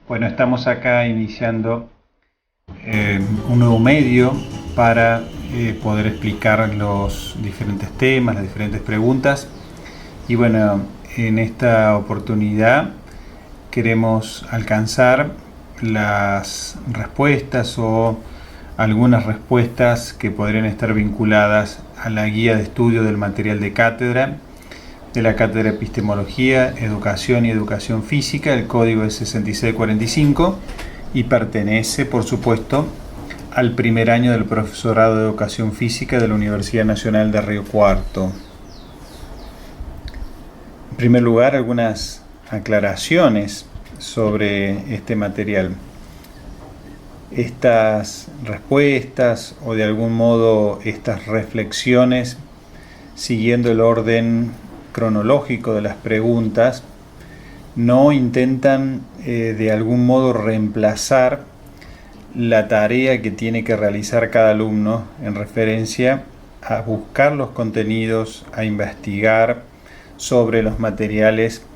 Bueno, estamos acá iniciando un nuevo medio para poder explicar los diferentes temas, las diferentes preguntas. Y bueno, en esta oportunidad queremos alcanzar las respuestas o algunas respuestas que podrían estar vinculadas a la guía de estudio del material de cátedra de la Cátedra de Epistemología, Educación y Educación Física. El código es 6645 y pertenece, por supuesto, al primer año del profesorado de Educación Física de la Universidad Nacional de Río Cuarto. En primer lugar, algunas aclaraciones sobre este material. Estas respuestas o de algún modo estas reflexiones, siguiendo el orden cronológico de las preguntas, no intentan de algún modo reemplazar la tarea que tiene que realizar cada alumno en referencia a buscar los contenidos, a investigar sobre los materiales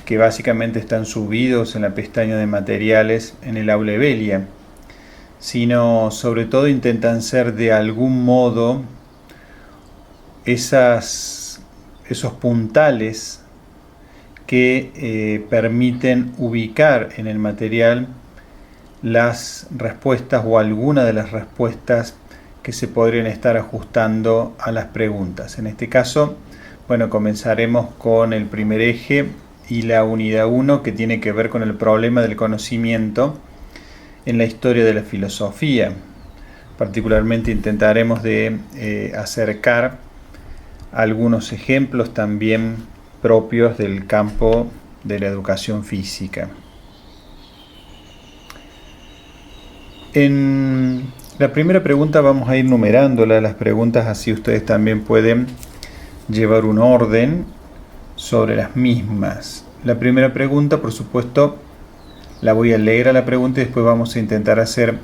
que básicamente están subidos en la pestaña de materiales en el aula Evelia, sino sobre todo intentan ser de algún modo esos puntales que permiten ubicar en el material las respuestas o alguna de las respuestas que se podrían estar ajustando a las preguntas. En este caso, bueno, comenzaremos con el primer eje y la unidad 1, que tiene que ver con el problema del conocimiento en la historia de la filosofía. Particularmente intentaremos de acercar algunos ejemplos también propios del campo de la educación física. En la primera pregunta vamos a ir numerándola, las preguntas, así ustedes también pueden llevar un orden sobre las mismas. La primera pregunta, por supuesto, la voy a leer a la pregunta y después vamos a intentar hacer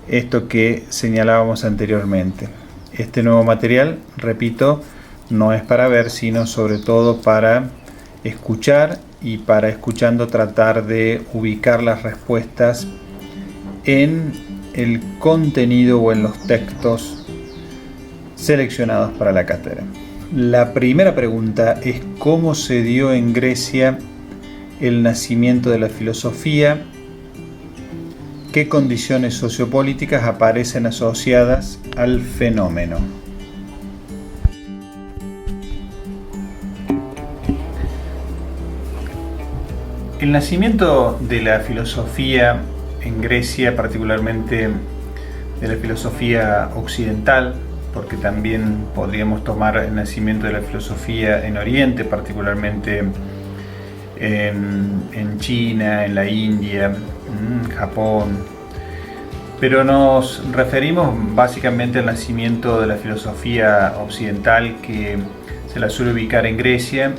esto que señalábamos anteriormente. Este nuevo material, repito, no es para ver, sino sobre todo para escuchar y para escuchando tratar de ubicar las respuestas en el contenido o en los textos seleccionados para la cátedra. La primera pregunta es: ¿cómo se dio en Grecia el nacimiento de la filosofía? ¿Qué condiciones sociopolíticas aparecen asociadas al fenómeno? El nacimiento de la filosofía en Grecia, particularmente de la filosofía occidental, porque también podríamos tomar el nacimiento de la filosofía en Oriente, particularmente en China, en la India, en Japón, pero nos referimos básicamente al nacimiento de la filosofía occidental, que se la suele ubicar en Grecia,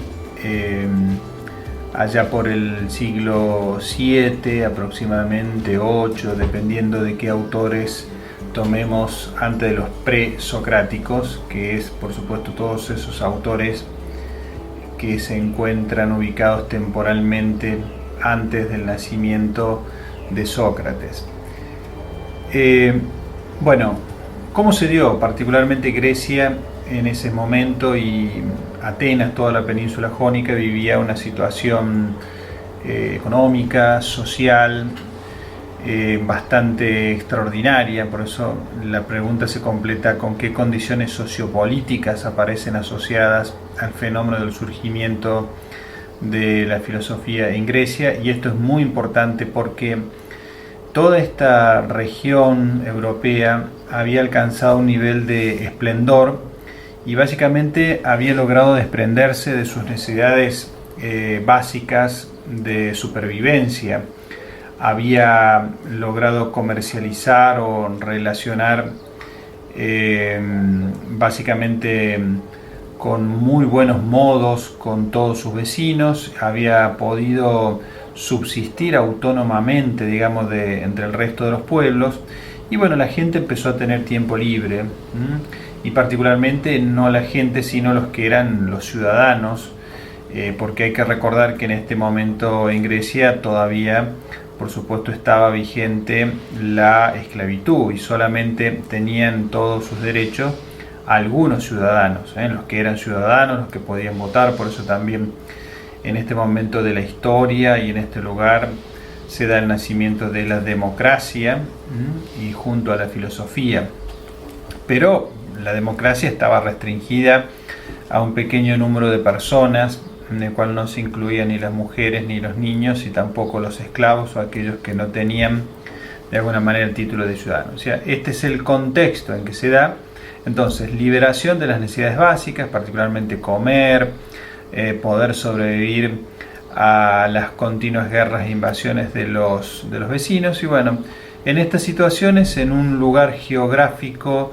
allá por el siglo VII, aproximadamente 8, dependiendo de qué autores tomemos antes de los presocráticos, que es por supuesto todos esos autores que se encuentran ubicados temporalmente antes del nacimiento de Sócrates. Bueno, ¿cómo se dio particularmente Grecia en ese momento? Y Atenas, toda la península jónica, vivía una situación económica, social, bastante extraordinaria. Por eso la pregunta se completa con qué condiciones sociopolíticas aparecen asociadas al fenómeno del surgimiento de la filosofía en Grecia. Y esto es muy importante porque toda esta región europea había alcanzado un nivel de esplendor y básicamente había logrado desprenderse de sus necesidades básicas de supervivencia. Había logrado comercializar o relacionar básicamente con muy buenos modos con todos sus vecinos, había podido subsistir autónomamente, digamos, entre el resto de los pueblos. Y bueno, la gente empezó a tener tiempo libre, y particularmente no la gente, sino los que eran los ciudadanos, porque hay que recordar que en este momento en Grecia todavía por supuesto estaba vigente la esclavitud y solamente tenían todos sus derechos algunos ciudadanos, los que eran ciudadanos, los que podían votar. Por eso también en este momento de la historia y en este lugar se da el nacimiento de la democracia y junto a la filosofía. Pero la democracia estaba restringida a un pequeño número de personas, en el cual no se incluían ni las mujeres ni los niños y tampoco los esclavos o aquellos que no tenían de alguna manera el título de ciudadano. O sea, este es el contexto en que se da. Entonces, liberación de las necesidades básicas, particularmente comer, poder sobrevivir a las continuas guerras e invasiones de los vecinos. Y bueno, en estas situaciones, en un lugar geográfico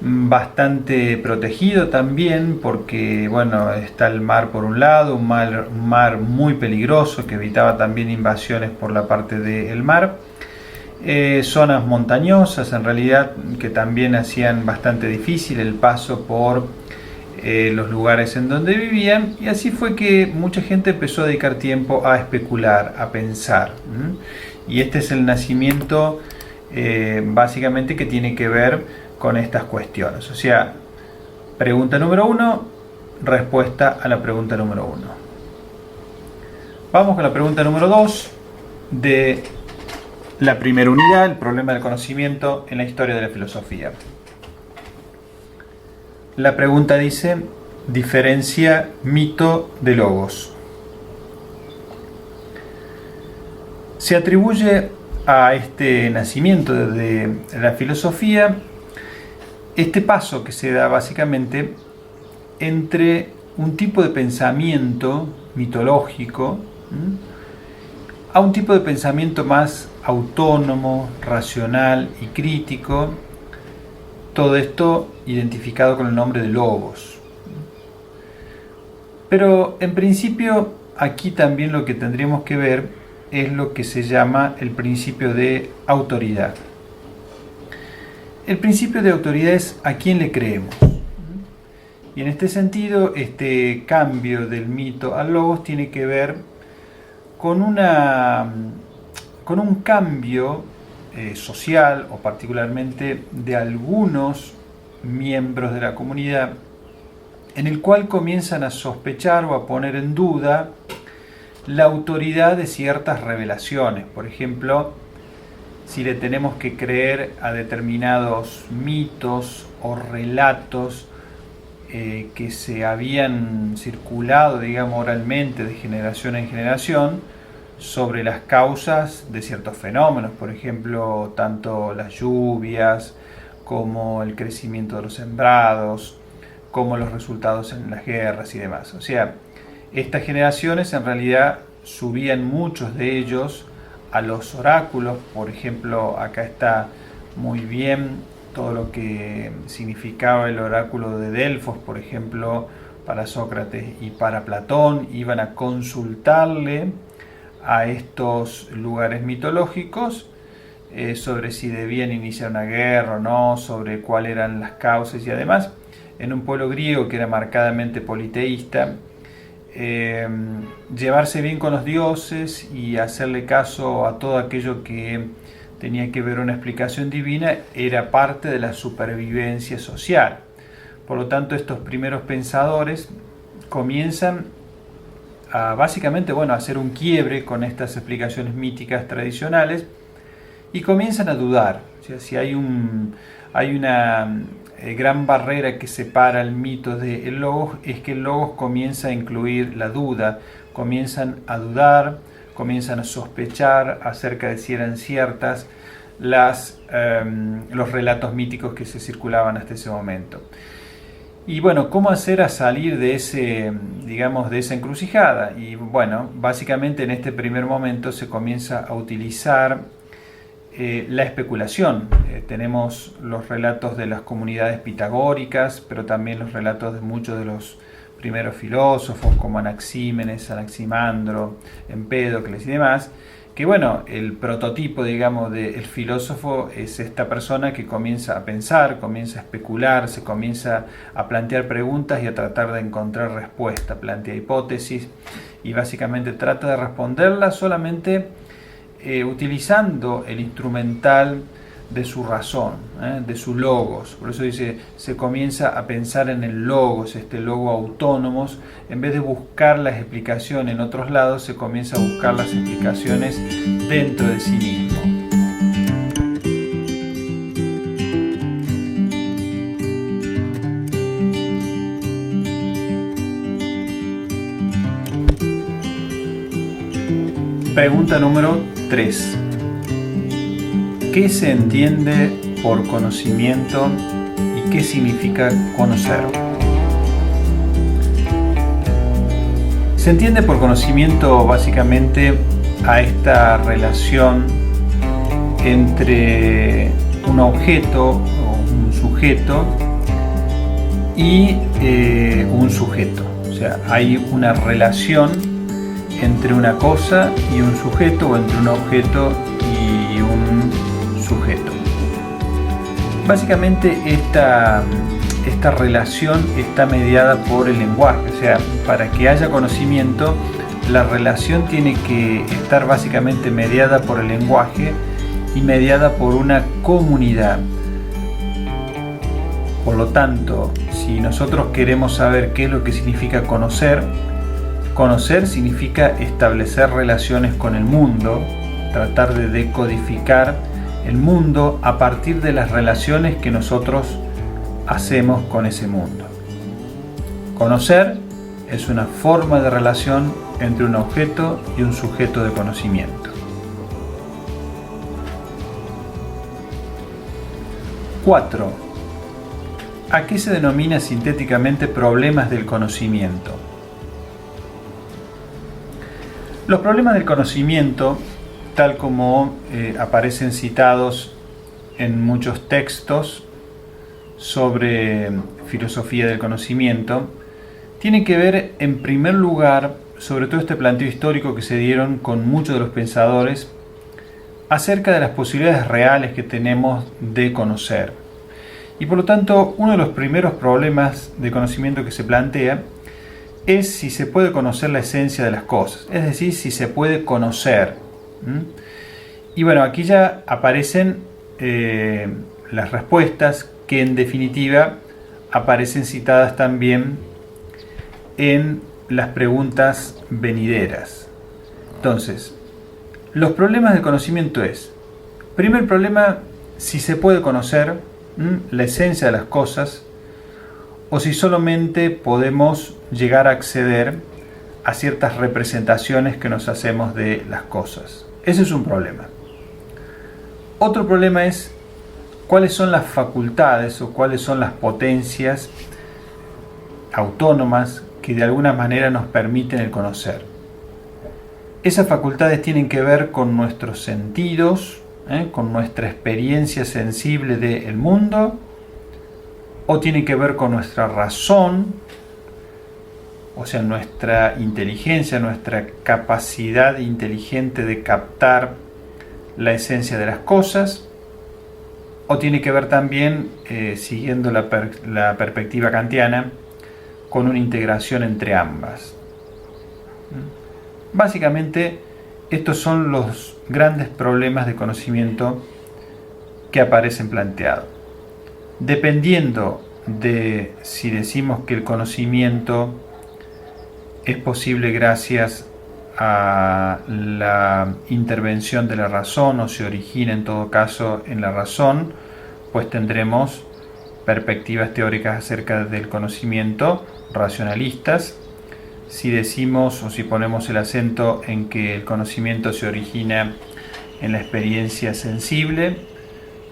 bastante protegido también, porque bueno, está el mar por un lado, un mar muy peligroso que evitaba también invasiones por la parte del mar, zonas montañosas en realidad que también hacían bastante difícil el paso por los lugares en donde vivían, y así fue que mucha gente empezó a dedicar tiempo a especular, a pensar, y este es el nacimiento básicamente que tiene que ver con estas cuestiones. O sea, pregunta número 1, respuesta a la pregunta número 1. Vamos con la pregunta número 2 de la primera unidad, el problema del conocimiento en la historia de la filosofía. La pregunta dice: diferencia mito de logos. Se atribuye a este nacimiento de la filosofía este paso que se da básicamente entre un tipo de pensamiento mitológico a un tipo de pensamiento más autónomo, racional y crítico. Todo esto identificado con el nombre de logos. Pero en principio aquí también lo que tendríamos que ver es lo que se llama el principio de autoridad. El principio de autoridad es a quién le creemos. Y en este sentido, este cambio del mito al logos tiene que ver con un cambio social, o particularmente de algunos miembros de la comunidad, en el cual comienzan a sospechar o a poner en duda la autoridad de ciertas revelaciones. Por ejemplo, si le tenemos que creer a determinados mitos o relatos que se habían circulado, digamos, oralmente de generación en generación sobre las causas de ciertos fenómenos, por ejemplo, tanto las lluvias como el crecimiento de los sembrados, como los resultados en las guerras y demás. O sea, estas generaciones en realidad subían muchos de ellos a los oráculos. Por ejemplo, acá está muy bien todo lo que significaba el oráculo de Delfos, por ejemplo, para Sócrates y para Platón. Iban a consultarle a estos lugares mitológicos sobre si debían iniciar una guerra o no, sobre cuáles eran las causas, y además, en un pueblo griego que era marcadamente politeísta, llevarse bien con los dioses y hacerle caso a todo aquello que tenía que ver una explicación divina era parte de la supervivencia social. Por lo tanto, estos primeros pensadores comienzan a básicamente, a hacer un quiebre con estas explicaciones míticas tradicionales y comienzan a dudar. O sea, si hay una gran barrera que separa el mito del logos, es que el logos comienza a incluir la duda. Comienzan a dudar, comienzan a sospechar acerca de si eran ciertas los relatos míticos que se circulaban hasta ese momento. Y bueno, ¿cómo hacer a salir de de esa encrucijada? Y bueno, básicamente en este primer momento se comienza a utilizar la especulación. Tenemos los relatos de las comunidades pitagóricas, pero también los relatos de muchos de los primeros filósofos como Anaxímenes, Anaximandro, Empédocles y demás, que bueno, el prototipo, digamos, del filósofo es esta persona que comienza a pensar, comienza a especular, se comienza a plantear preguntas y a tratar de encontrar respuesta, plantea hipótesis y básicamente trata de responderlas solamente utilizando el instrumental de su razón, de su logos. Por eso dice, se comienza a pensar en el logos, este logo autónomos. En vez de buscar las explicaciones en otros lados, se comienza a buscar las explicaciones dentro de sí mismo. Pregunta número 3. ¿Qué se entiende por conocimiento y qué significa conocer? Se entiende por conocimiento básicamente a esta relación entre un objeto o un sujeto y un sujeto. O sea, hay una relación entre una cosa y un sujeto, o entre un objeto y un sujeto. Básicamente esta relación está mediada por el lenguaje. O sea, para que haya conocimiento, la relación tiene que estar básicamente mediada por el lenguaje y mediada por una comunidad. Por lo tanto, si nosotros queremos saber qué es lo que significa conocer, conocer significa establecer relaciones con el mundo, tratar de decodificar el mundo a partir de las relaciones que nosotros hacemos con ese mundo. Conocer es una forma de relación entre un objeto y un sujeto de conocimiento. 4. ¿A qué se denomina sintéticamente problemas del conocimiento? Los problemas del conocimiento, tal como aparecen citados en muchos textos sobre filosofía del conocimiento, tienen que ver en primer lugar, sobre todo este planteo histórico que se dieron con muchos de los pensadores, acerca de las posibilidades reales que tenemos de conocer. Y por lo tanto, uno de los primeros problemas de conocimiento que se plantea es si se puede conocer la esencia de las cosas, es decir, si se puede conocer. Y bueno, aquí ya aparecen las respuestas que en definitiva aparecen citadas también en las preguntas venideras. Entonces, los problemas de conocimiento es, primer problema, si se puede conocer la esencia de las cosas, o si solamente podemos llegar a acceder a ciertas representaciones que nos hacemos de las cosas. Ese es un problema. Otro problema es cuáles son las facultades o cuáles son las potencias autónomas que de alguna manera nos permiten el conocer. Esas facultades tienen que ver con nuestros sentidos, con nuestra experiencia sensible del mundo, o tiene que ver con nuestra razón, o sea, nuestra inteligencia, nuestra capacidad inteligente de captar la esencia de las cosas, o tiene que ver también, siguiendo la perspectiva kantiana, con una integración entre ambas. Básicamente, estos son los grandes problemas de conocimiento que aparecen planteados. Dependiendo de si decimos que el conocimiento es posible gracias a la intervención de la razón o se origina en todo caso en la razón, pues tendremos perspectivas teóricas acerca del conocimiento racionalistas. Si decimos o si ponemos el acento en que el conocimiento se origina en la experiencia sensible,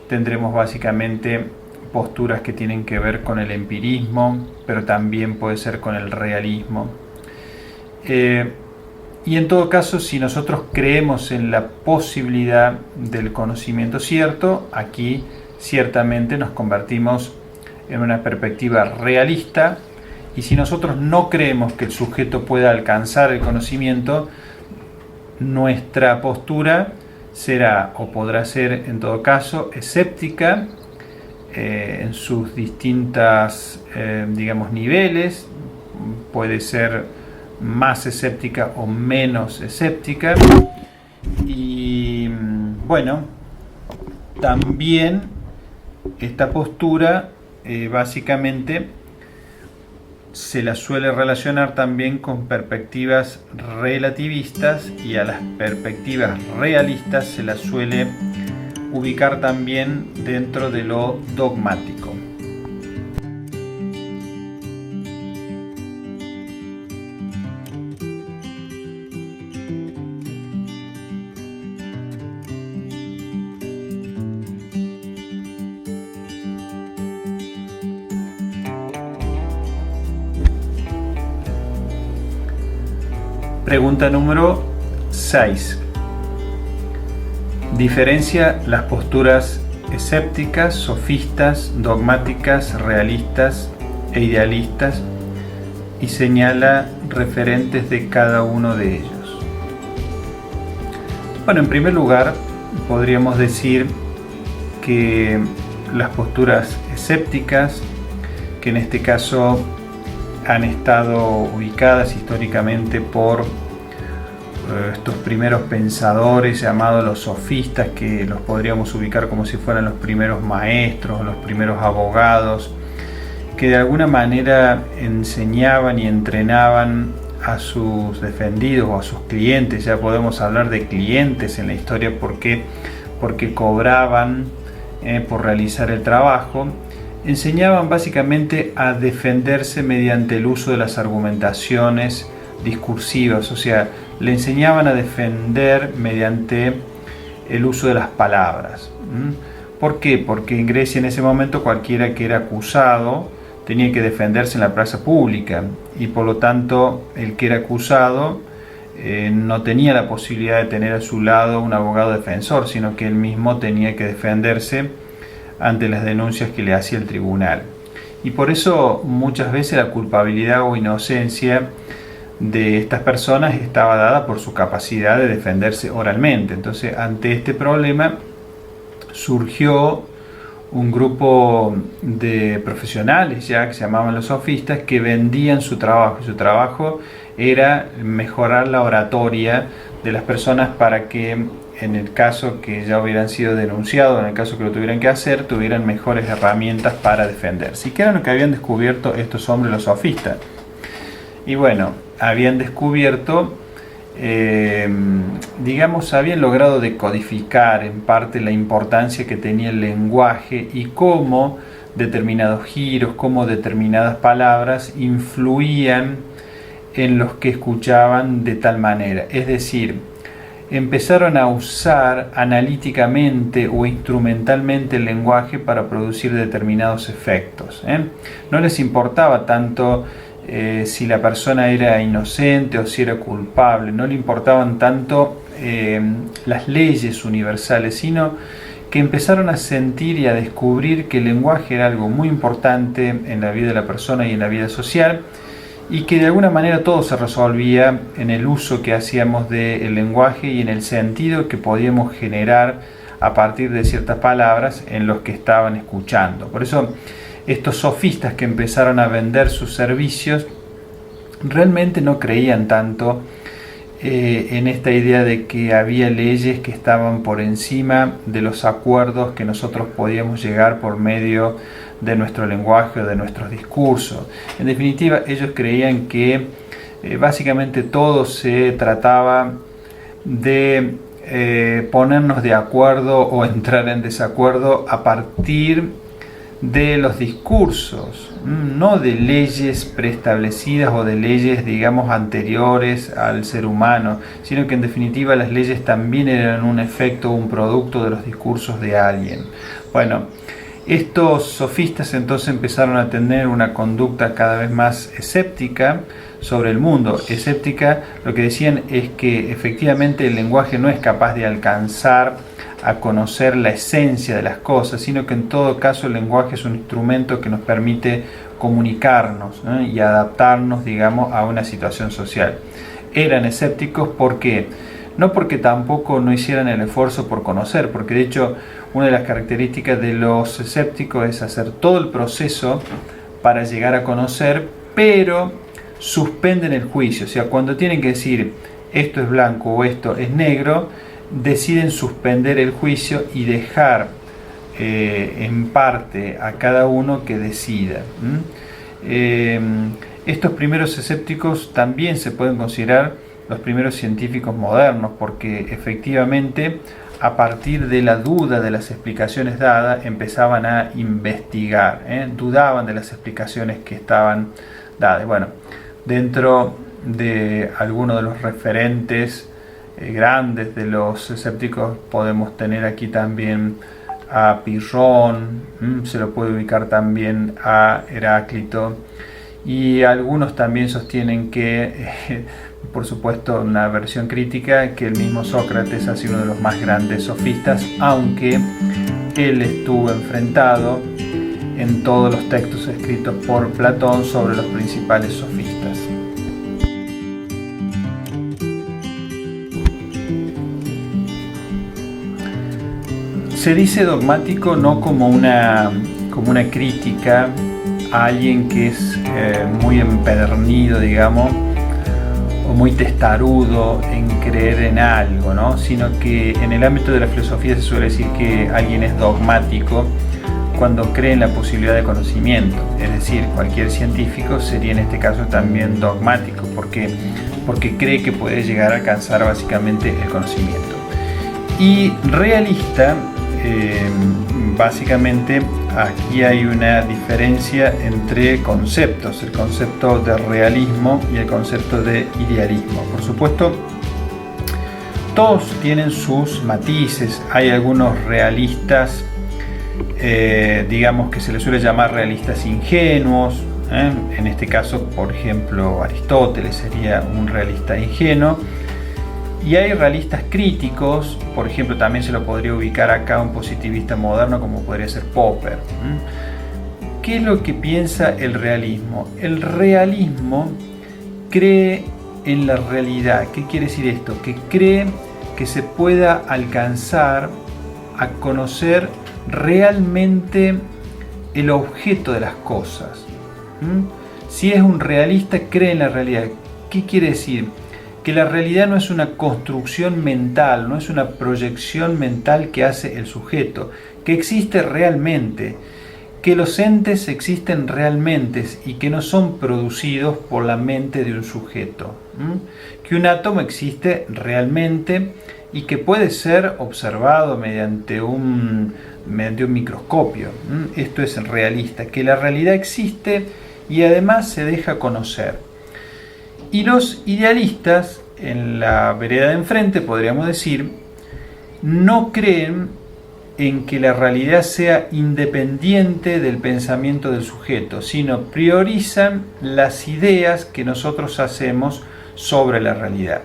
tendremos básicamente posturas que tienen que ver con el empirismo, pero también puede ser con el realismo. Y en todo caso, si nosotros creemos en la posibilidad del conocimiento cierto, aquí ciertamente nos convertimos en una perspectiva realista, y si nosotros no creemos que el sujeto pueda alcanzar el conocimiento, nuestra postura será o podrá ser en todo caso escéptica en sus distintas niveles, puede ser más escéptica o menos escéptica, y Bueno, también esta postura básicamente se la suele relacionar también con perspectivas relativistas, y a las perspectivas realistas se las suele ubicar también dentro de lo dogmático. Pregunta número 6. Diferencia las posturas escépticas, sofistas, dogmáticas, realistas e idealistas y señala referentes de cada uno de ellos. Bueno, en primer lugar, podríamos decir que las posturas escépticas, que en este caso han estado ubicadas históricamente por estos primeros pensadores llamados los sofistas, que los podríamos ubicar como si fueran los primeros maestros, los primeros abogados, que de alguna manera enseñaban y entrenaban a sus defendidos o a sus clientes. Ya podemos hablar de clientes en la historia porque cobraban por realizar el trabajo. Enseñaban básicamente a defenderse mediante el uso de las argumentaciones discursivas, o sea, le enseñaban a defender mediante el uso de las palabras. ¿Por qué? Porque en Grecia en ese momento cualquiera que era acusado tenía que defenderse en la plaza pública, y por lo tanto el que era acusado no tenía la posibilidad de tener a su lado un abogado defensor, sino que él mismo tenía que defenderse ante las denuncias que le hacía el tribunal. Y por eso muchas veces la culpabilidad o inocencia de estas personas estaba dada por su capacidad de defenderse oralmente. Entonces, ante este problema surgió un grupo de profesionales ya que se llamaban los sofistas, que vendían su trabajo. Su trabajo era mejorar la oratoria de las personas para que, en el caso que ya hubieran sido denunciados, en el caso que lo tuvieran que hacer, tuvieran mejores herramientas para defenderse. ¿Y qué era lo que habían descubierto estos hombres, los sofistas? Y bueno, habían descubierto, habían logrado decodificar en parte la importancia que tenía el lenguaje y cómo determinados giros, cómo determinadas palabras influían en los que escuchaban de tal manera. Es decir, empezaron a usar analíticamente o instrumentalmente el lenguaje para producir determinados efectos. No les importaba tanto si la persona era inocente o si era culpable, no le importaban tanto las leyes universales, sino que empezaron a sentir y a descubrir que el lenguaje era algo muy importante en la vida de la persona y en la vida social, y que de alguna manera todo se resolvía en el uso que hacíamos del lenguaje y en el sentido que podíamos generar a partir de ciertas palabras en los que estaban escuchando. Por eso estos sofistas que empezaron a vender sus servicios realmente no creían tanto en esta idea de que había leyes que estaban por encima de los acuerdos que nosotros podíamos llegar por medio de nuestro lenguaje o de nuestros discursos. En definitiva, ellos creían que básicamente todo se trataba de ponernos de acuerdo o entrar en desacuerdo a partir de los discursos, no de leyes preestablecidas o de leyes, digamos, anteriores al ser humano, sino que en definitiva las leyes también eran un efecto, un producto de los discursos de alguien. Bueno, estos sofistas entonces empezaron a tener una conducta cada vez más escéptica sobre el mundo. Escéptica, lo que decían es que efectivamente el lenguaje no es capaz de alcanzar a conocer la esencia de las cosas, sino que en todo caso el lenguaje es un instrumento que nos permite comunicarnos, ¿no? y adaptarnos, digamos, a una situación social. Eran escépticos, ¿por qué? No porque tampoco no hicieran el esfuerzo por conocer, porque de hecho una de las características de los escépticos es hacer todo el proceso para llegar a conocer, pero suspenden el juicio. O sea, cuando tienen que decir esto es blanco o esto es negro, deciden suspender el juicio y dejar en parte a cada uno que decida. Estos primeros escépticos también se pueden considerar los primeros científicos modernos, porque efectivamente a partir de la duda de las explicaciones dadas empezaban a investigar, dudaban de las explicaciones que estaban dadas. Bueno, dentro de algunos de los referentes grandes de los escépticos podemos tener aquí también a Pirrón, se lo puede ubicar también a Heráclito, y algunos también sostienen que, por supuesto, una versión crítica, que el mismo Sócrates ha sido uno de los más grandes sofistas, aunque él estuvo enfrentado en todos los textos escritos por Platón sobre los principales sofistas. Se dice dogmático no como una crítica a alguien que es muy empedernido, digamos, o muy testarudo en creer en algo, ¿no? Sino que en el ámbito de la filosofía se suele decir que alguien es dogmático cuando cree en la posibilidad de conocimiento. Es decir, cualquier científico sería en este caso también dogmático, porque cree que puede llegar a alcanzar básicamente el conocimiento. Y realista, básicamente aquí hay una diferencia entre conceptos, el concepto de realismo y el concepto de idealismo. Por supuesto, todos tienen sus matices. Hay algunos realistas, digamos que se les suele llamar realistas ingenuos, en este caso, por ejemplo, Aristóteles sería un realista ingenuo. Y hay realistas críticos, por ejemplo, también se lo podría ubicar acá un positivista moderno como podría ser Popper. ¿Qué es lo que piensa el realismo? El realismo cree en la realidad. ¿Qué quiere decir esto? Que cree que se pueda alcanzar a conocer realmente el objeto de las cosas. Si es un realista, cree en la realidad. ¿Qué quiere decir? Que la realidad no es una construcción mental, no es una proyección mental que hace el sujeto, que existe realmente, que los entes existen realmente y que no son producidos por la mente de un sujeto, que un átomo existe realmente y que puede ser observado mediante un microscopio. Esto es realista, que la realidad existe y además se deja conocer. Y los idealistas, en la vereda de enfrente, podríamos decir, no creen en que la realidad sea independiente del pensamiento del sujeto, sino priorizan las ideas que nosotros hacemos sobre la realidad.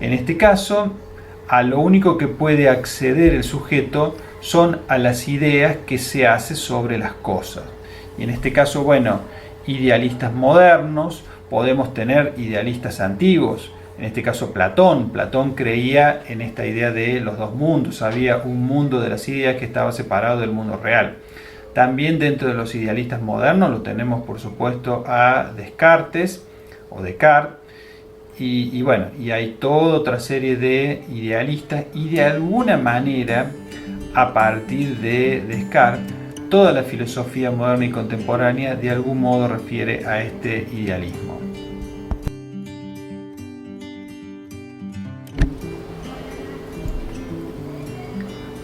En este caso, a lo único que puede acceder el sujeto son a las ideas que se hace sobre las cosas. Y en este caso, bueno, idealistas modernos, podemos tener idealistas antiguos, en este caso Platón. Platón creía en esta idea de los dos mundos, había un mundo de las ideas que estaba separado del mundo real. También dentro de los idealistas modernos lo tenemos, por supuesto, a Descartes o Descartes, y bueno, y hay toda otra serie de idealistas, y de alguna manera, a partir de Descartes, toda la filosofía moderna y contemporánea de algún modo refiere a este idealismo.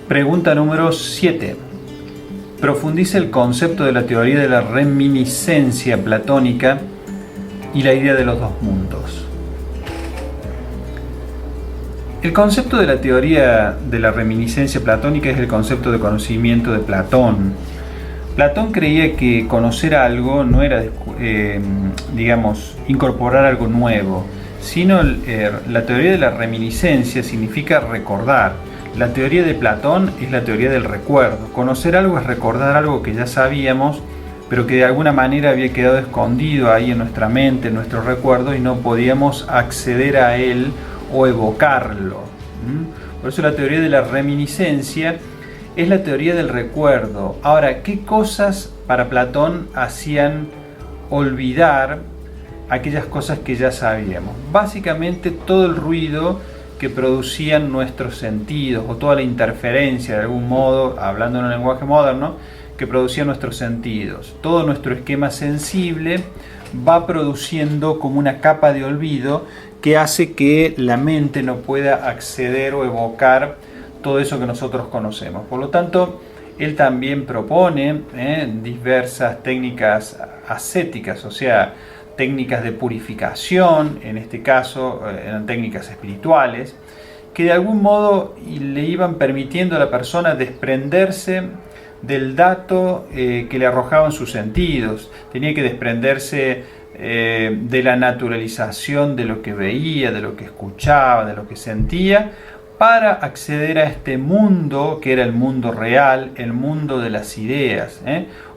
Pregunta número 7. Profundiza el concepto de la teoría de la reminiscencia platónica y la idea de los dos mundos. El concepto de la teoría de la reminiscencia platónica es el concepto de conocimiento de Platón. Platón creía que conocer algo no era, digamos, incorporar algo nuevo, sino la teoría de la reminiscencia significa recordar. La teoría de Platón es la teoría del recuerdo. Conocer algo es recordar algo que ya sabíamos, pero que de alguna manera había quedado escondido ahí en nuestra mente, en nuestro recuerdo, y no podíamos acceder a él o evocarlo. Por eso la teoría de la reminiscencia es la teoría del recuerdo. Ahora, ¿qué cosas para Platón hacían olvidar aquellas cosas que ya sabíamos? Básicamente todo el ruido que producían nuestros sentidos, o toda la interferencia de algún modo, hablando en un lenguaje moderno, que producían nuestros sentidos. Todo nuestro esquema sensible va produciendo como una capa de olvido que hace que la mente no pueda acceder o evocar todo eso que nosotros conocemos. Por lo tanto, él también propone diversas técnicas ascéticas, o sea, técnicas de purificación, en este caso eran técnicas espirituales, que de algún modo le iban permitiendo a la persona desprenderse del dato que le arrojaban sus sentidos. Tenía que desprenderse de la naturalización de lo que veía, de lo que escuchaba, de lo que sentía, para acceder a este mundo que era el mundo real, el mundo de las ideas,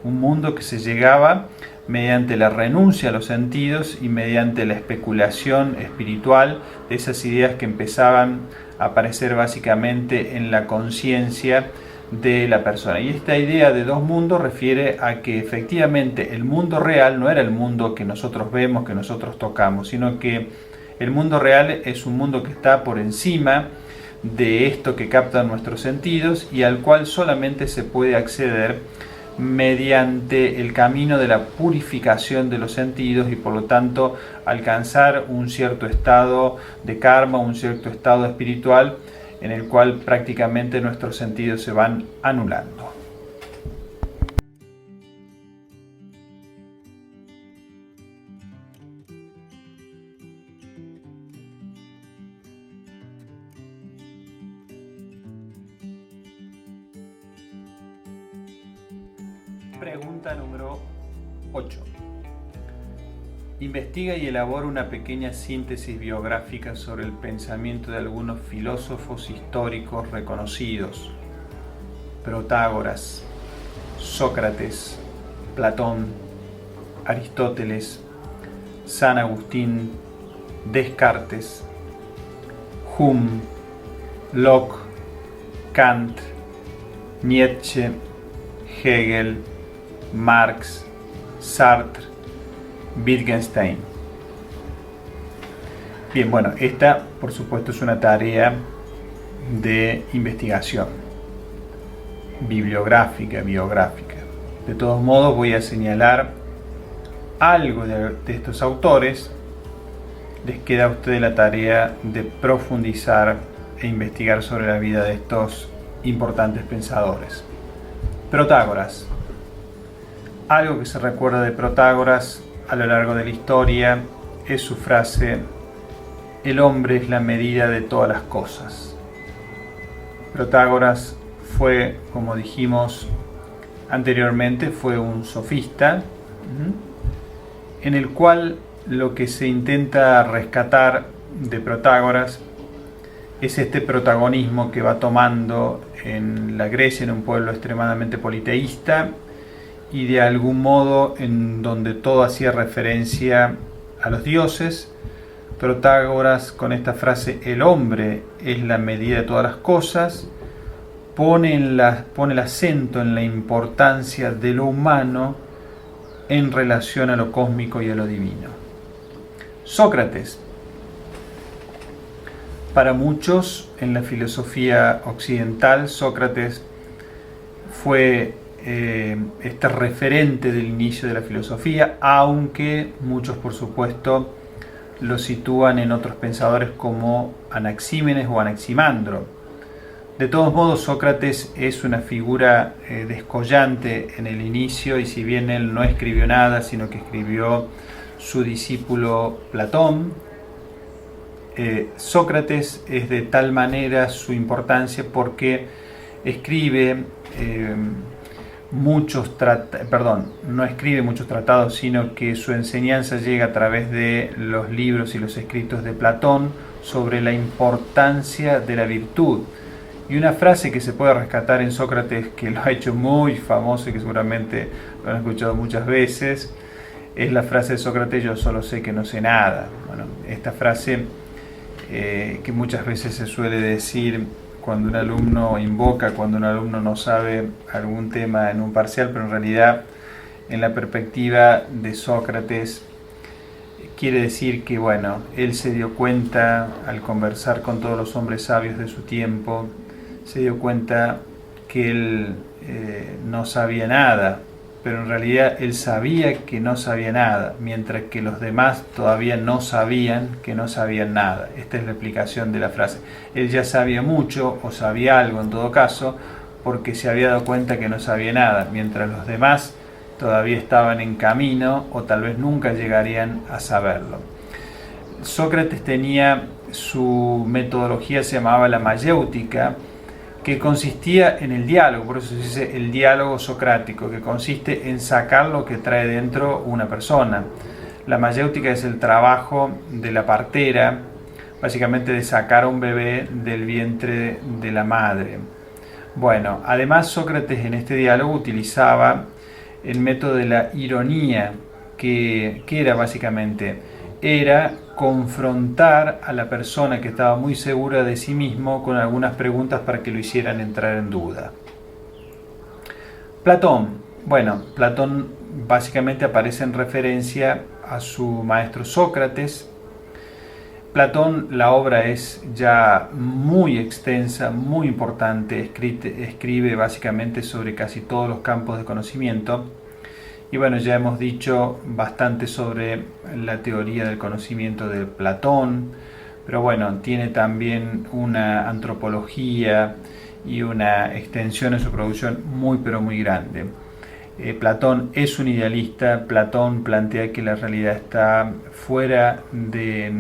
un mundo que se llegaba mediante la renuncia a los sentidos y mediante la especulación espiritual de esas ideas que empezaban a aparecer básicamente en la conciencia de la persona. Y esta idea de dos mundos refiere a que efectivamente el mundo real no era el mundo que nosotros vemos, que nosotros tocamos, sino que el mundo real es un mundo que está por encima de esto que captan nuestros sentidos y al cual solamente se puede acceder mediante el camino de la purificación de los sentidos y por lo tanto alcanzar un cierto estado de karma, un cierto estado espiritual en el cual prácticamente nuestros sentidos se van anulando. Pregunta número 8. Investiga y elabora una pequeña síntesis biográfica sobre el pensamiento de algunos filósofos históricos reconocidos. Protágoras, Sócrates, Platón, Aristóteles, San Agustín, Descartes, Hume, Locke, Kant, Nietzsche, Hegel, Marx, Sartre, Wittgenstein. Bien, bueno, esta por supuesto es una tarea de investigación bibliográfica. De todos modos voy a señalar algo de estos autores. Les queda a ustedes la tarea de profundizar e investigar sobre la vida de estos importantes pensadores. Protágoras. Algo que se recuerda de Protágoras a lo largo de la historia es su frase: el hombre es la medida de todas las cosas. Protágoras fue, como dijimos anteriormente, fue un sofista, en el cual lo que se intenta rescatar de Protágoras es este protagonismo que va tomando en la Grecia, en un pueblo extremadamente politeísta, y de algún modo en donde todo hacía referencia a los dioses. Protágoras, con esta frase, el hombre es la medida de todas las cosas, pone el acento en la importancia de lo humano en relación a lo cósmico y a lo divino. Sócrates. Para muchos en la filosofía occidental, Sócrates fue este referente del inicio de la filosofía, aunque muchos por supuesto lo sitúan en otros pensadores como Anaxímenes o Anaximandro. De todos modos, Sócrates es una figura descollante en el inicio, y si bien él no escribió nada, sino que escribió su discípulo Platón, Sócrates es de tal manera su importancia porque escribe no escribe muchos tratados, sino que su enseñanza llega a través de los libros y los escritos de Platón sobre la importancia de la virtud. Y una frase que se puede rescatar en Sócrates, que lo ha hecho muy famoso y que seguramente lo han escuchado muchas veces, es la frase de Sócrates: yo solo sé que no sé nada. Bueno, esta frase que muchas veces se suele decir cuando un alumno invoca, cuando un alumno no sabe algún tema en un parcial, pero en realidad en la perspectiva de Sócrates quiere decir que, bueno, él se dio cuenta al conversar con todos los hombres sabios de su tiempo, se dio cuenta que él no sabía nada, pero en realidad él sabía que no sabía nada, mientras que los demás todavía no sabían que no sabían nada. Esta es la explicación de la frase. Él ya sabía mucho, o sabía algo en todo caso, porque se había dado cuenta que no sabía nada, mientras los demás todavía estaban en camino o tal vez nunca llegarían a saberlo. Sócrates tenía su metodología, se llamaba la mayéutica, que consistía en el diálogo, por eso se dice el diálogo socrático, que consiste en sacar lo que trae dentro una persona. La mayéutica es el trabajo de la partera, básicamente de sacar a un bebé del vientre de la madre. Bueno, además Sócrates en este diálogo utilizaba el método de la ironía, que era básicamente, era confrontar a la persona que estaba muy segura de sí mismo con algunas preguntas para que lo hicieran entrar en duda. Platón, bueno, Platón básicamente aparece en referencia a su maestro Sócrates. Platón, la obra es ya muy extensa, muy importante, escribe básicamente sobre casi todos los campos de conocimiento. Y bueno, ya hemos dicho bastante sobre la teoría del conocimiento de Platón, pero bueno, tiene también una antropología y una extensión en su producción muy pero muy grande. Platón es un idealista. Platón plantea que la realidad está fuera de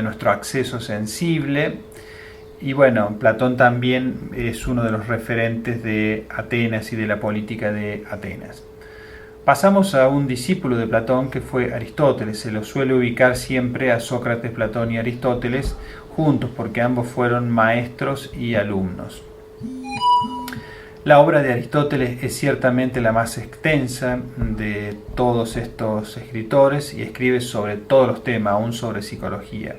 nuestro acceso sensible. Y bueno, Platón también es uno de los referentes de Atenas y de la política de Atenas. Pasamos a un discípulo de Platón que fue Aristóteles. Se lo suele ubicar siempre a Sócrates, Platón y Aristóteles juntos porque ambos fueron maestros y alumnos. La obra de Aristóteles es ciertamente la más extensa de todos estos escritores y escribe sobre todos los temas, aún sobre psicología.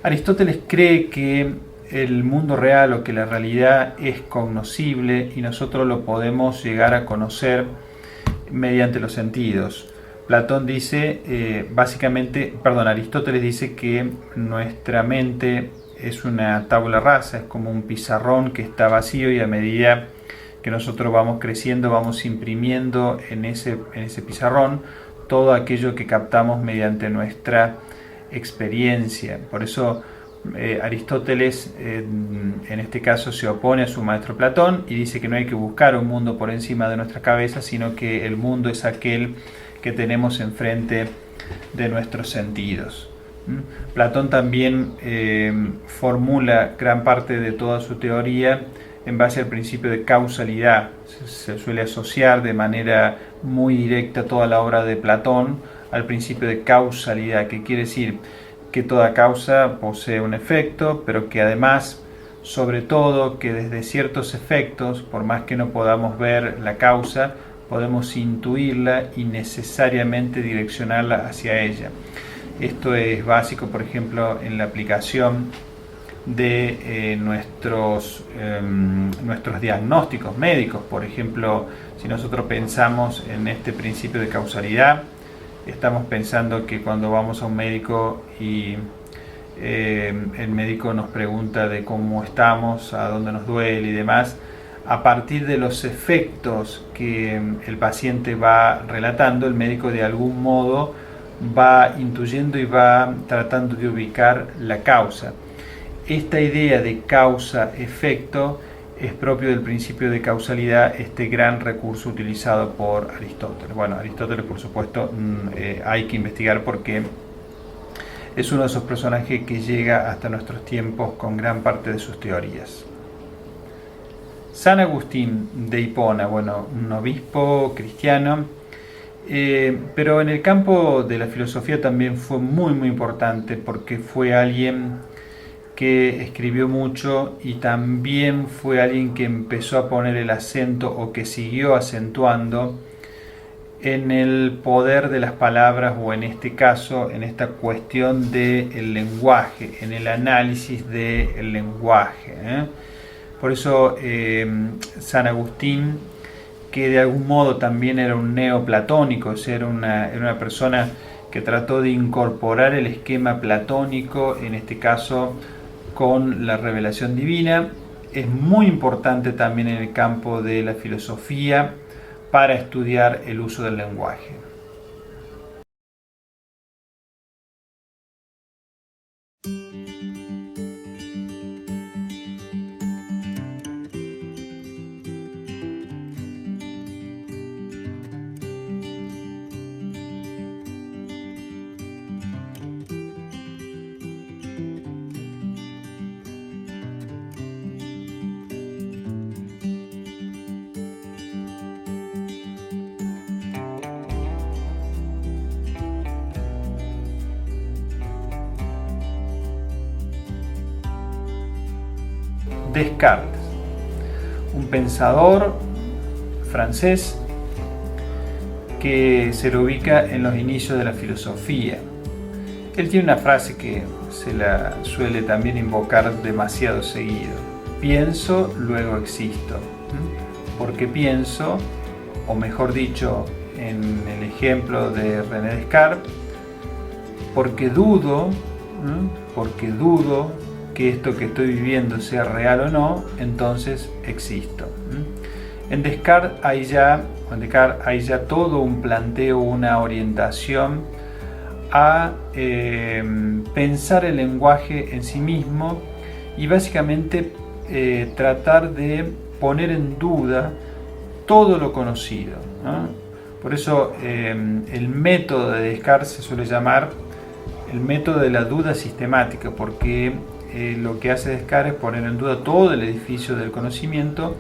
Aristóteles cree que el mundo real o que la realidad es cognoscible y nosotros lo podemos llegar a conocer mediante los sentidos. Aristóteles dice que nuestra mente es una tabula rasa, es como un pizarrón que está vacío y a medida que nosotros vamos creciendo vamos imprimiendo en ese pizarrón todo aquello que captamos mediante nuestra experiencia. Por eso Aristóteles en este caso se opone a su maestro Platón y dice que no hay que buscar un mundo por encima de nuestra cabeza, sino que el mundo es aquel que tenemos enfrente de nuestros sentidos. Platón también formula gran parte de toda su teoría en base al principio de causalidad. Se suele asociar de manera muy directa toda la obra de Platón al principio de causalidad, que quiere decir que toda causa posee un efecto, pero que además, sobre todo, que desde ciertos efectos, por más que no podamos ver la causa, podemos intuirla y necesariamente direccionarla hacia ella. Esto es básico, por ejemplo, en la aplicación de nuestros diagnósticos médicos. Por ejemplo, si nosotros pensamos en este principio de causalidad, estamos pensando que cuando vamos a un médico y el médico nos pregunta de cómo estamos, a dónde nos duele y demás, a partir de los efectos que el paciente va relatando, el médico de algún modo va intuyendo y va tratando de ubicar la causa. Esta idea de causa-efecto es propio del principio de causalidad, este gran recurso utilizado por Aristóteles. Bueno, Aristóteles, por supuesto, hay que investigar porque es uno de esos personajes que llega hasta nuestros tiempos con gran parte de sus teorías. San Agustín de Hipona, bueno, un obispo cristiano, pero en el campo de la filosofía también fue muy muy importante porque fue alguien que escribió mucho y también fue alguien que empezó a poner el acento o que siguió acentuando en el poder de las palabras o en este caso en esta cuestión del lenguaje, en el análisis del lenguaje. Por eso San Agustín que de algún modo también era un neoplatónico, o sea, era una persona que trató de incorporar el esquema platónico, en este caso con la revelación divina. Es muy importante también en el campo de la filosofía para estudiar el uso del lenguaje. Descartes, un pensador francés que se lo ubica en los inicios de la filosofía. Él tiene una frase que se la suele también invocar demasiado seguido: pienso, luego existo. Porque pienso, o mejor dicho, en el ejemplo de René Descartes, porque dudo que esto que estoy viviendo sea real o no, entonces existo. En Descartes hay ya todo un planteo, una orientación a pensar el lenguaje en sí mismo y básicamente tratar de poner en duda todo lo conocido, ¿no? Por eso el método de Descartes se suele llamar el método de la duda sistemática, porque lo que hace Descartes es poner en duda todo el edificio del conocimiento,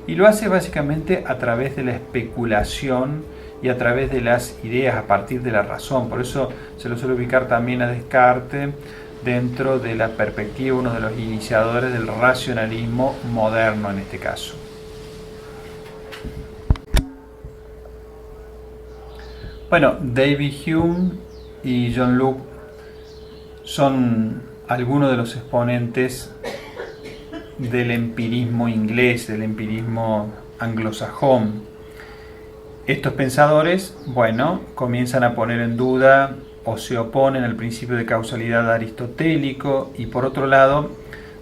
y lo hace básicamente a través de la especulación y a través de las ideas a partir de la razón. Por eso se lo suele ubicar también a Descartes dentro de la perspectiva, uno de los iniciadores del racionalismo moderno en este caso. Bueno, David Hume y John Locke son algunos de los exponentes del empirismo inglés, del empirismo anglosajón. Estos pensadores, comienzan a poner en duda o se oponen al principio de causalidad aristotélico, y por otro lado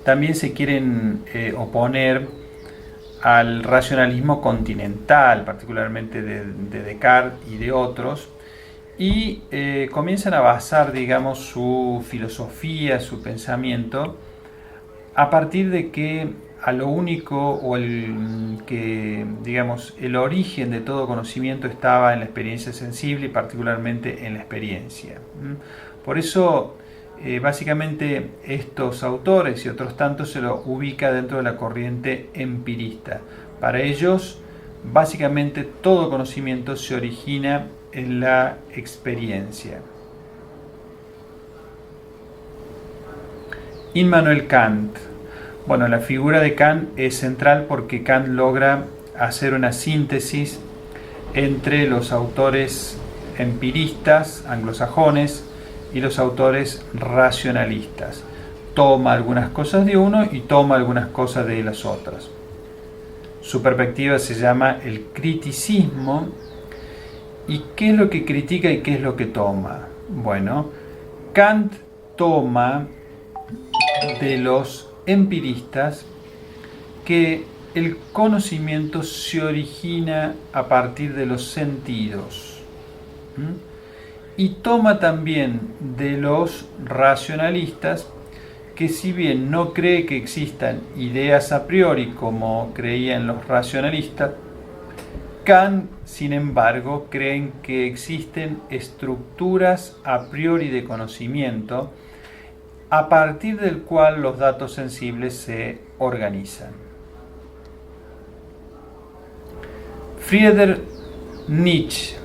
también se quieren oponer al racionalismo continental, particularmente de Descartes y de otros, y comienzan a basar, digamos, su filosofía, su pensamiento, a partir de que a lo único o el origen de todo conocimiento estaba en la experiencia sensible y particularmente en la experiencia. Por eso, básicamente, estos autores y otros tantos se lo ubica dentro de la corriente empirista. Para ellos, básicamente, todo conocimiento se origina en la experiencia. Immanuel Kant. Bueno, la figura de Kant es central porque Kant logra hacer una síntesis entre los autores empiristas anglosajones y los autores racionalistas. Toma algunas cosas de uno y toma algunas cosas de las otras. Su perspectiva se llama el criticismo. ¿Y qué es lo que critica y qué es lo que toma? Bueno, Kant toma de los empiristas que el conocimiento se origina a partir de los sentidos. Y toma también de los racionalistas que, si bien no cree que existan ideas a priori como creían los racionalistas, Kant, sin embargo, cree que existen estructuras a priori de conocimiento a partir del cual los datos sensibles se organizan. Friedrich Nietzsche.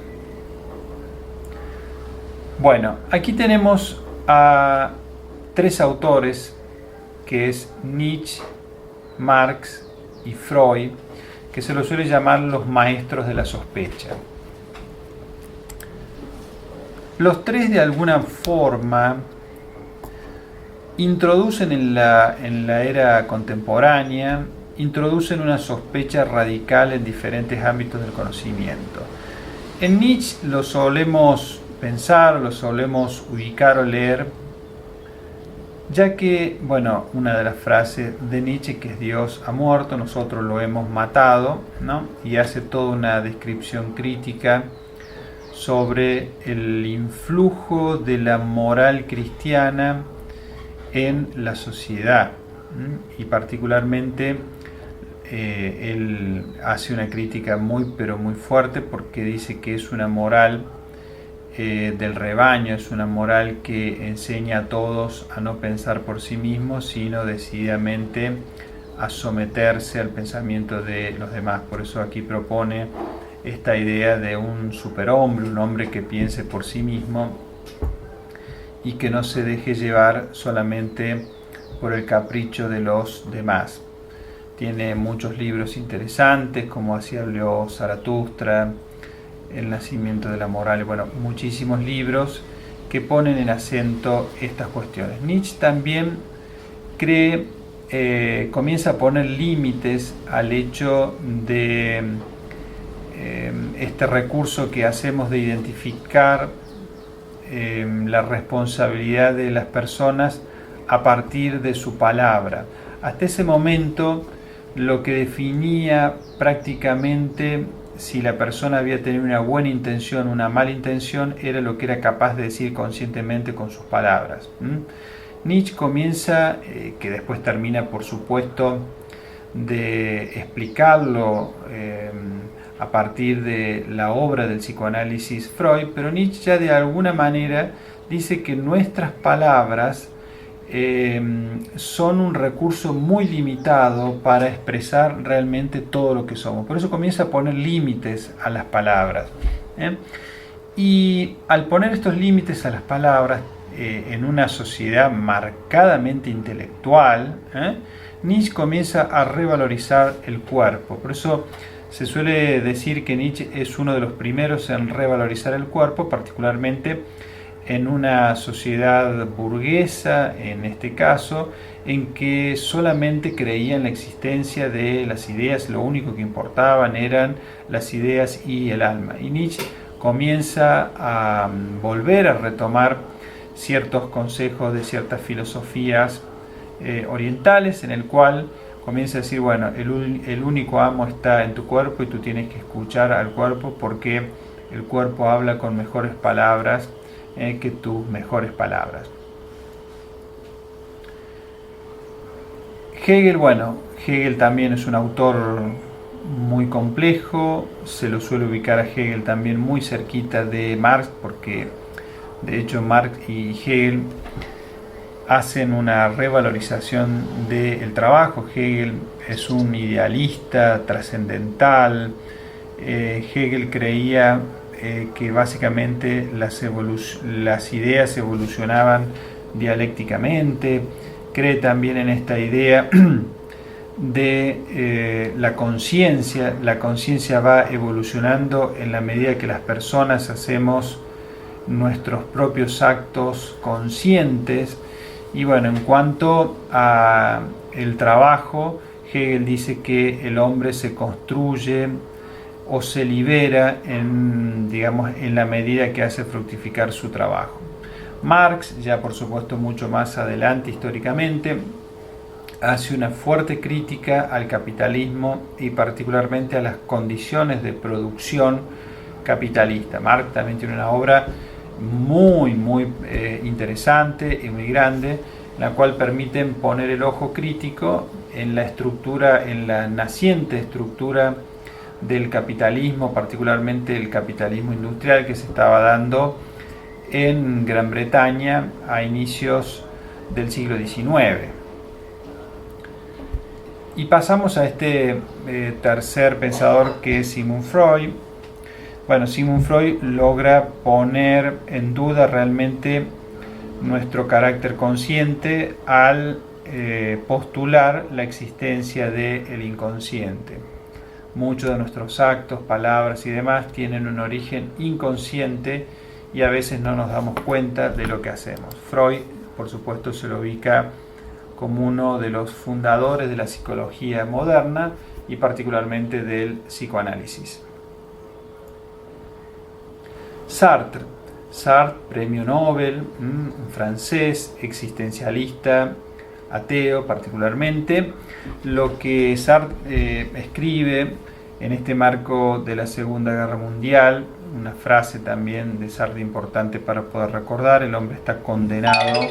Bueno, aquí tenemos a tres autores, que es Nietzsche, Marx y Freud, que se los suele llamar los maestros de la sospecha. Los tres, de alguna forma, introducen en la era contemporánea introducen una sospecha radical en diferentes ámbitos del conocimiento. En Nietzsche lo solemos pensar, lo solemos ubicar o leer, ya que, bueno, una de las frases de Nietzsche, que es Dios ha muerto, nosotros lo hemos matado, ¿no? Y hace toda una descripción crítica sobre el influjo de la moral cristiana en la sociedad, y particularmente él hace una crítica muy pero muy fuerte, porque dice que es una moral del rebaño, es una moral que enseña a todos a no pensar por sí mismos, sino decididamente a someterse al pensamiento de los demás. Por eso aquí propone esta idea de un superhombre, un hombre que piense por sí mismo y que no se deje llevar solamente por el capricho de los demás. Tiene muchos libros interesantes, como Así habló Zaratustra, El nacimiento de la moral, bueno, muchísimos libros que ponen en acento estas cuestiones. Nietzsche también comienza a poner límites al hecho de este recurso que hacemos de identificar la responsabilidad de las personas a partir de su palabra. Hasta ese momento, lo que definía prácticamente si la persona había tenido una buena intención o una mala intención era lo que era capaz de decir conscientemente con sus palabras. Nietzsche comienza, que después termina por supuesto de explicarlo a partir de la obra del psicoanálisis Freud, pero Nietzsche ya de alguna manera dice que nuestras palabras son un recurso muy limitado para expresar realmente todo lo que somos. Por eso comienza a poner límites a las palabras. Y al poner estos límites a las palabras en una sociedad marcadamente intelectual, Nietzsche comienza a revalorizar el cuerpo. Por eso se suele decir que Nietzsche es uno de los primeros en revalorizar el cuerpo, particularmente en una sociedad burguesa, en este caso, en que solamente creía en la existencia de las ideas, lo único que importaban eran las ideas y el alma. Y Nietzsche comienza a volver a retomar ciertos consejos de ciertas filosofías orientales, en el cual comienza a decir, bueno, el único amo está en tu cuerpo y tú tienes que escuchar al cuerpo porque el cuerpo habla con mejores palabras que tus mejores palabras. Hegel también es un autor muy complejo, se lo suele ubicar a Hegel también muy cerquita de Marx, porque de hecho Marx y Hegel hacen una revalorización del trabajo. Hegel es un idealista trascendental. Hegel creía que básicamente las ideas evolucionaban dialécticamente. Cree también en esta idea de la conciencia. La conciencia va evolucionando en la medida que las personas hacemos nuestros propios actos conscientes. Y bueno, en cuanto a el trabajo, Hegel dice que el hombre se construye o se libera en la medida que hace fructificar su trabajo. Marx, ya por supuesto mucho más adelante históricamente, hace una fuerte crítica al capitalismo y particularmente a las condiciones de producción capitalista. Marx también tiene una obra muy interesante y muy grande, la cual permite poner el ojo crítico en la estructura, en la naciente estructura del capitalismo, particularmente el capitalismo industrial que se estaba dando en Gran Bretaña a inicios del siglo XIX. Y pasamos a este tercer pensador, que es Sigmund Freud. Bueno, Sigmund Freud logra poner en duda realmente nuestro carácter consciente al postular la existencia del inconsciente. Muchos de nuestros actos, palabras y demás tienen un origen inconsciente y a veces no nos damos cuenta de lo que hacemos. Freud, por supuesto, se lo ubica como uno de los fundadores de la psicología moderna y particularmente del psicoanálisis. Sartre, premio Nobel, un francés, existencialista, ateo particularmente. Lo que Sartre escribe en este marco de la Segunda Guerra Mundial, una frase también de Sartre importante para poder recordar: el hombre está condenado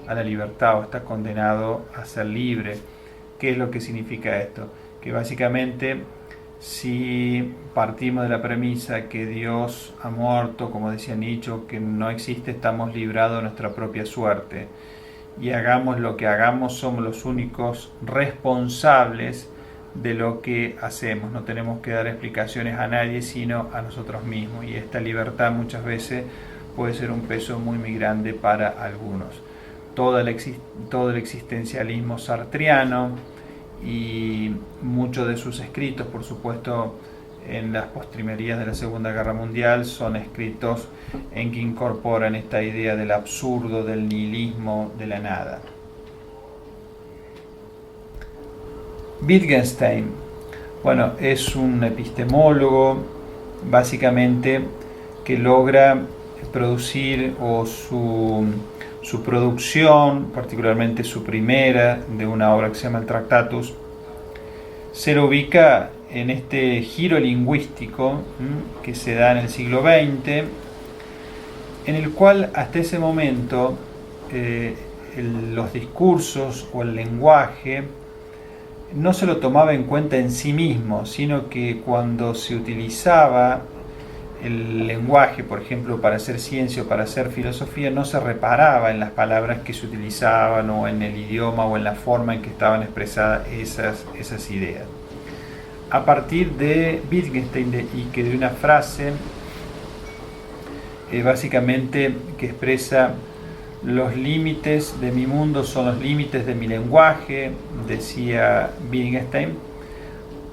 a la libertad o está condenado a ser libre. ¿Qué es lo que significa esto? Que básicamente, si partimos de la premisa que Dios ha muerto, como decía Nietzsche, que no existe, estamos librados de nuestra propia suerte. Y hagamos lo que hagamos, somos los únicos responsables de lo que hacemos. No tenemos que dar explicaciones a nadie, sino a nosotros mismos. Y esta libertad muchas veces puede ser un peso muy, muy grande para algunos. Todo el existencialismo sartriano y muchos de sus escritos, por supuesto, en las postrimerías de la Segunda Guerra Mundial, son escritos en que incorporan esta idea del absurdo, del nihilismo, de la nada. Wittgenstein, bueno, es un epistemólogo básicamente que logra producir, o su producción, particularmente su primera, de una obra que se llama el Tractatus, se lo ubica en este giro lingüístico que se da en el siglo XX, en el cual hasta ese momento los discursos o el lenguaje no se lo tomaba en cuenta en sí mismo, sino que cuando se utilizaba el lenguaje, por ejemplo, para hacer ciencia o para hacer filosofía, no se reparaba en las palabras que se utilizaban o en el idioma o en la forma en que estaban expresadas esas ideas. A partir de Wittgenstein y que de una frase básicamente que expresa: los límites de mi mundo son los límites de mi lenguaje, decía Wittgenstein,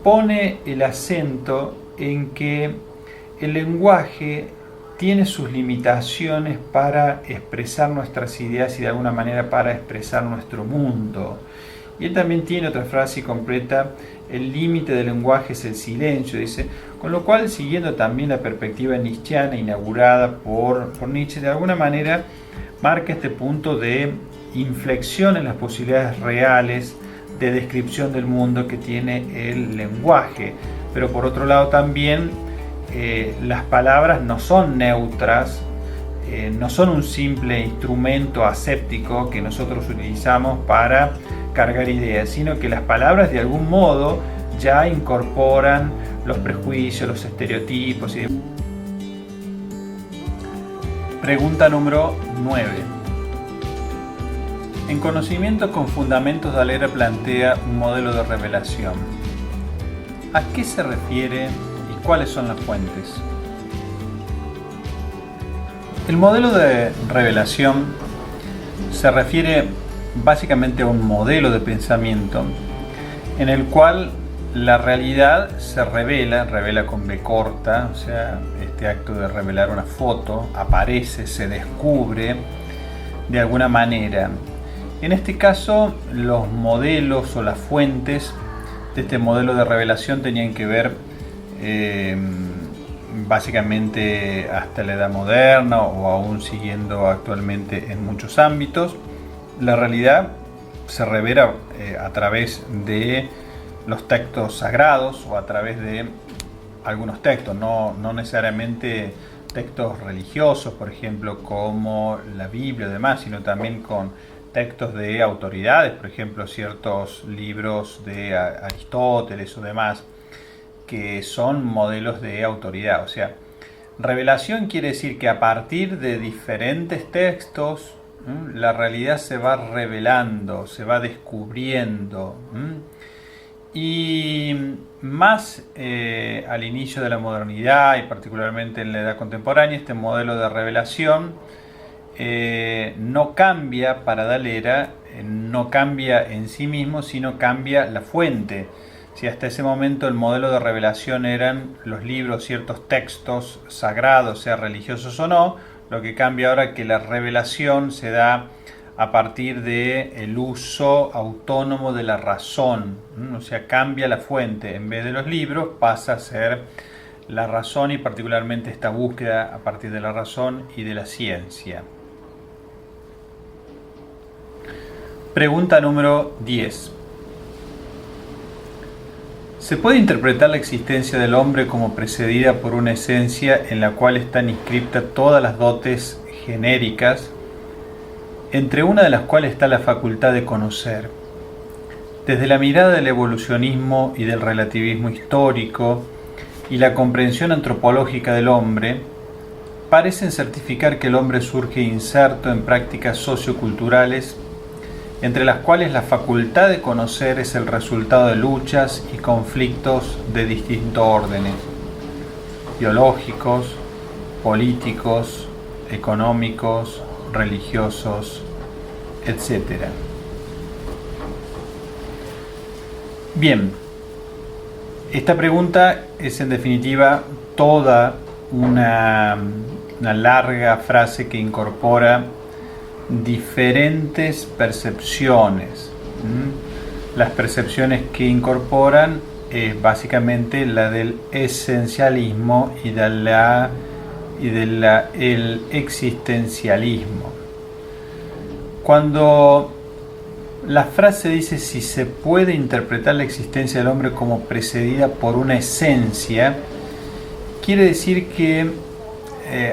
pone el acento en que el lenguaje tiene sus limitaciones para expresar nuestras ideas y de alguna manera para expresar nuestro mundo. Y él también tiene otra frase completa: el límite del lenguaje es el silencio, dice, con lo cual, siguiendo también la perspectiva nietzscheana inaugurada por Nietzsche, de alguna manera marca este punto de inflexión en las posibilidades reales de descripción del mundo que tiene el lenguaje. Pero por otro lado también las palabras no son neutras, no son un simple instrumento aséptico que nosotros utilizamos para cargar ideas, sino que las palabras de algún modo ya incorporan los prejuicios, los estereotipos y demás. Pregunta número 9. En Conocimiento con Fundamentos, Valera plantea un modelo de revelación. ¿A qué se refiere y cuáles son las fuentes? El modelo de revelación se refiere básicamente a un modelo de pensamiento en el cual la realidad se revela con B corta, o sea, este acto de revelar una foto, aparece, se descubre de alguna manera. En este caso, los modelos o las fuentes de este modelo de revelación tenían que ver básicamente hasta la Edad Moderna o aún siguiendo actualmente en muchos ámbitos. La realidad se revela a través de los textos sagrados o a través de algunos textos, no necesariamente textos religiosos, por ejemplo, como la Biblia y demás, sino también con textos de autoridades, por ejemplo, ciertos libros de Aristóteles o demás, que son modelos de autoridad. O sea, revelación quiere decir que a partir de diferentes textos, la realidad se va revelando, se va descubriendo. Y más al inicio de la modernidad y particularmente en la edad contemporánea, este modelo de revelación no cambia para Valera, no cambia en sí mismo, sino cambia la fuente. Si hasta ese momento el modelo de revelación eran los libros, ciertos textos sagrados, sean religiosos o no, lo que cambia ahora es que la revelación se da a partir del uso autónomo de la razón. O sea, cambia la fuente. En vez de los libros pasa a ser la razón, y particularmente esta búsqueda a partir de la razón y de la ciencia. Pregunta número 10. ¿Se puede interpretar la existencia del hombre como precedida por una esencia en la cual están inscritas todas las dotes genéricas, entre una de las cuales está la facultad de conocer? Desde la mirada del evolucionismo y del relativismo histórico y la comprensión antropológica del hombre, parecen certificar que el hombre surge inserto en prácticas socioculturales, entre las cuales la facultad de conocer es el resultado de luchas y conflictos de distintos órdenes: biológicos, políticos, económicos, religiosos, etc. Bien, esta pregunta es en definitiva toda una larga frase que incorpora diferentes percepciones. Las percepciones que incorporan es básicamente la del esencialismo y el existencialismo. Cuando la frase dice si se puede interpretar la existencia del hombre como precedida por una esencia, quiere decir que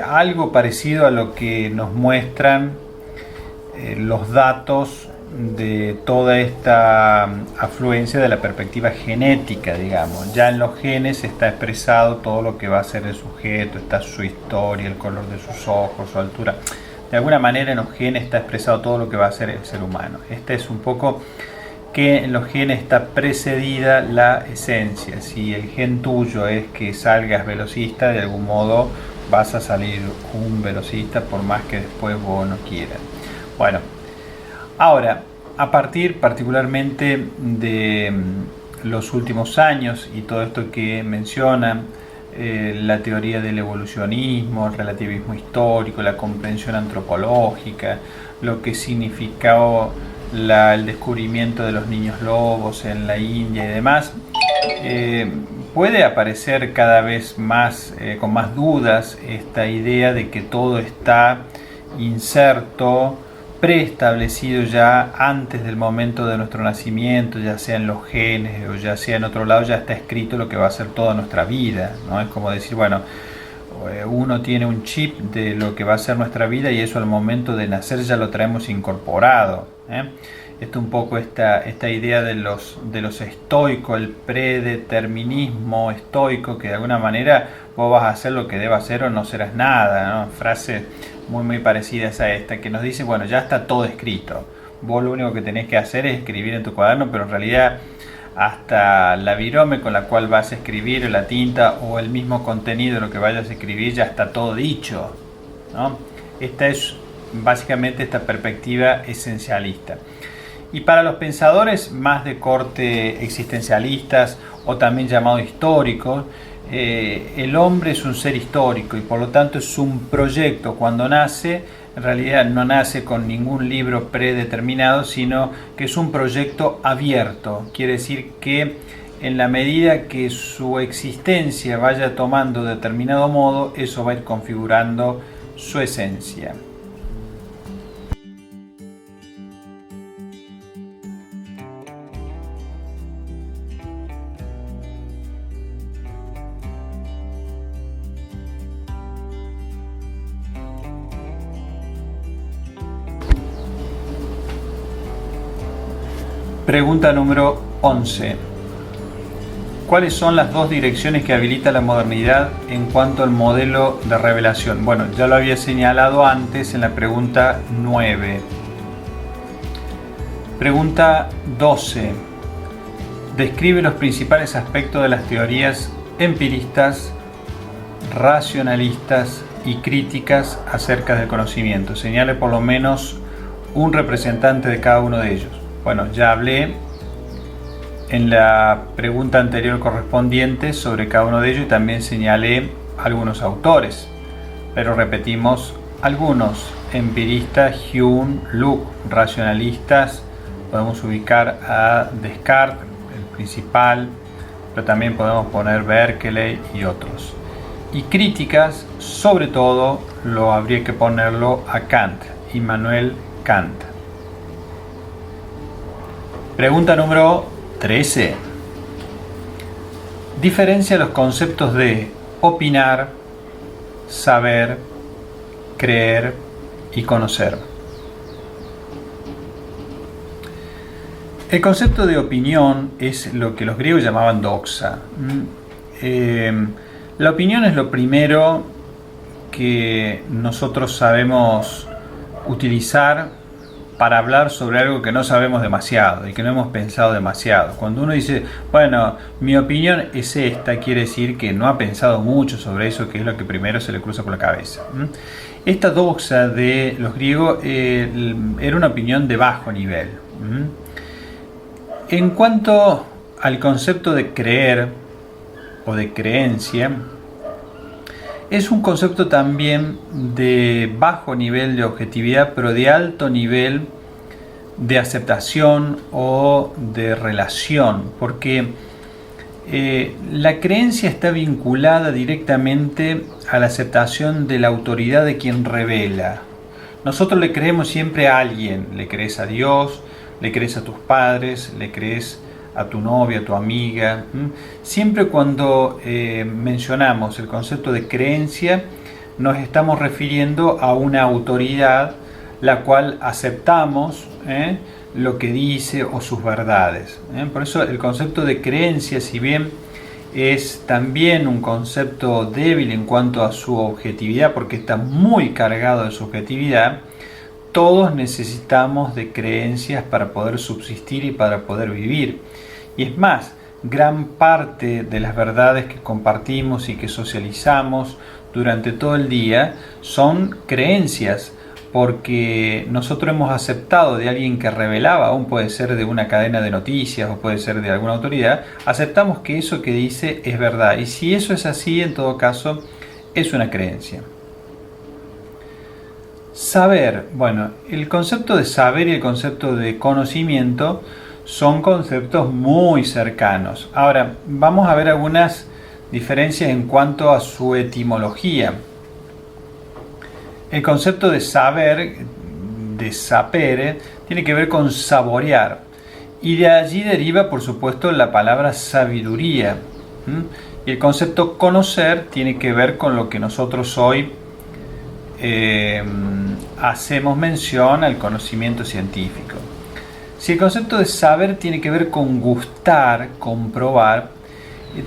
algo parecido a lo que nos muestran los datos de toda esta afluencia de la perspectiva genética, digamos. Ya en los genes está expresado todo lo que va a ser el sujeto, está su historia, el color de sus ojos, su altura. De alguna manera en los genes está expresado todo lo que va a ser el ser humano. Este es un poco que en los genes está precedida la esencia. Si el gen tuyo es que salgas velocista, de algún modo vas a salir un velocista, por más que después vos no quieras. Bueno, ahora, a partir particularmente de los últimos años y todo esto que menciona, la teoría del evolucionismo, el relativismo histórico, la comprensión antropológica, lo que significó el descubrimiento de los niños lobos en la India y demás, puede aparecer cada vez más, con más dudas, esta idea de que todo está inserto, preestablecido ya antes del momento de nuestro nacimiento, ya sea en los genes o ya sea en otro lado, ya está escrito lo que va a ser toda nuestra vida, ¿no? Es como decir, bueno, uno tiene un chip de lo que va a ser nuestra vida y eso al momento de nacer ya lo traemos incorporado, ¿eh? Esto un poco esta idea de los estoicos, el predeterminismo estoico, que de alguna manera vos vas a hacer lo que debas hacer o no serás nada, ¿no? Frase muy parecidas a esta, que nos dice, bueno, ya está todo escrito, vos lo único que tenés que hacer es escribir en tu cuaderno, pero en realidad hasta la virome con la cual vas a escribir, o la tinta, o el mismo contenido de lo que vayas a escribir, ya está todo dicho, ¿no? Esta es básicamente esta perspectiva esencialista. Y para los pensadores más de corte existencialistas o también llamados históricos, el hombre es un ser histórico y por lo tanto es un proyecto. Cuando nace, en realidad no nace con ningún libro predeterminado, sino que es un proyecto abierto. Quiere decir que en la medida que su existencia vaya tomando determinado modo, eso va a ir configurando su esencia. Pregunta número 11. ¿Cuáles son las dos direcciones que habilita la modernidad en cuanto al modelo de revelación? Bueno, ya lo había señalado antes en la pregunta 9. Pregunta 12. Describe los principales aspectos de las teorías empiristas, racionalistas y críticas acerca del conocimiento. Señale por lo menos un representante de cada uno de ellos. Bueno, ya hablé en la pregunta anterior correspondiente sobre cada uno de ellos y también señalé algunos autores, pero repetimos Algunos empiristas, Hume, Locke, racionalistas, podemos ubicar a Descartes, el principal, pero también podemos poner Berkeley y otros. Y críticas, sobre todo, lo habría que ponerlo a Kant, Immanuel Kant. Pregunta número 13. Diferencia los conceptos de opinar, saber, creer y conocer. El concepto de opinión es lo que los griegos llamaban doxa. La opinión es lo primero que nosotros sabemos utilizar para hablar sobre algo que no sabemos demasiado y que no hemos pensado demasiado. Cuando uno dice, bueno, mi opinión es esta, quiere decir que no ha pensado mucho sobre eso, que es lo que primero se le cruza por la cabeza. Esta doxa de los griegos era una opinión de bajo nivel. En cuanto al concepto de creer o de creencia, es un concepto también de bajo nivel de objetividad, pero de alto nivel de aceptación o de relación, porque la creencia está vinculada directamente a la aceptación de la autoridad de quien revela. Nosotros le creemos siempre a alguien, le crees a Dios, le crees a tus padres, le crees a tu novia, a tu amiga. Siempre cuando mencionamos el concepto de creencia, nos estamos refiriendo a una autoridad la cual aceptamos lo que dice o sus verdades. Por eso el concepto de creencia, si bien es también un concepto débil en cuanto a su objetividad, porque está muy cargado de subjetividad, todos necesitamos de creencias para poder subsistir y para poder vivir. Y es más, gran parte de las verdades que compartimos y que socializamos durante todo el día son creencias, porque nosotros hemos aceptado de alguien que revelaba, aún puede ser de una cadena de noticias o puede ser de alguna autoridad, aceptamos que eso que dice es verdad. Y si eso es así, en todo caso, es una creencia. Saber, bueno, el concepto de saber y el concepto de conocimiento son conceptos muy cercanos. Ahora, vamos a ver algunas diferencias en cuanto a su etimología. El concepto de saber, de sapere, tiene que ver con saborear. Y de allí deriva, por supuesto, la palabra sabiduría. Y el concepto conocer tiene que ver con lo que nosotros hoy hacemos mención al conocimiento científico. Si el concepto de saber tiene que ver con gustar, comprobar,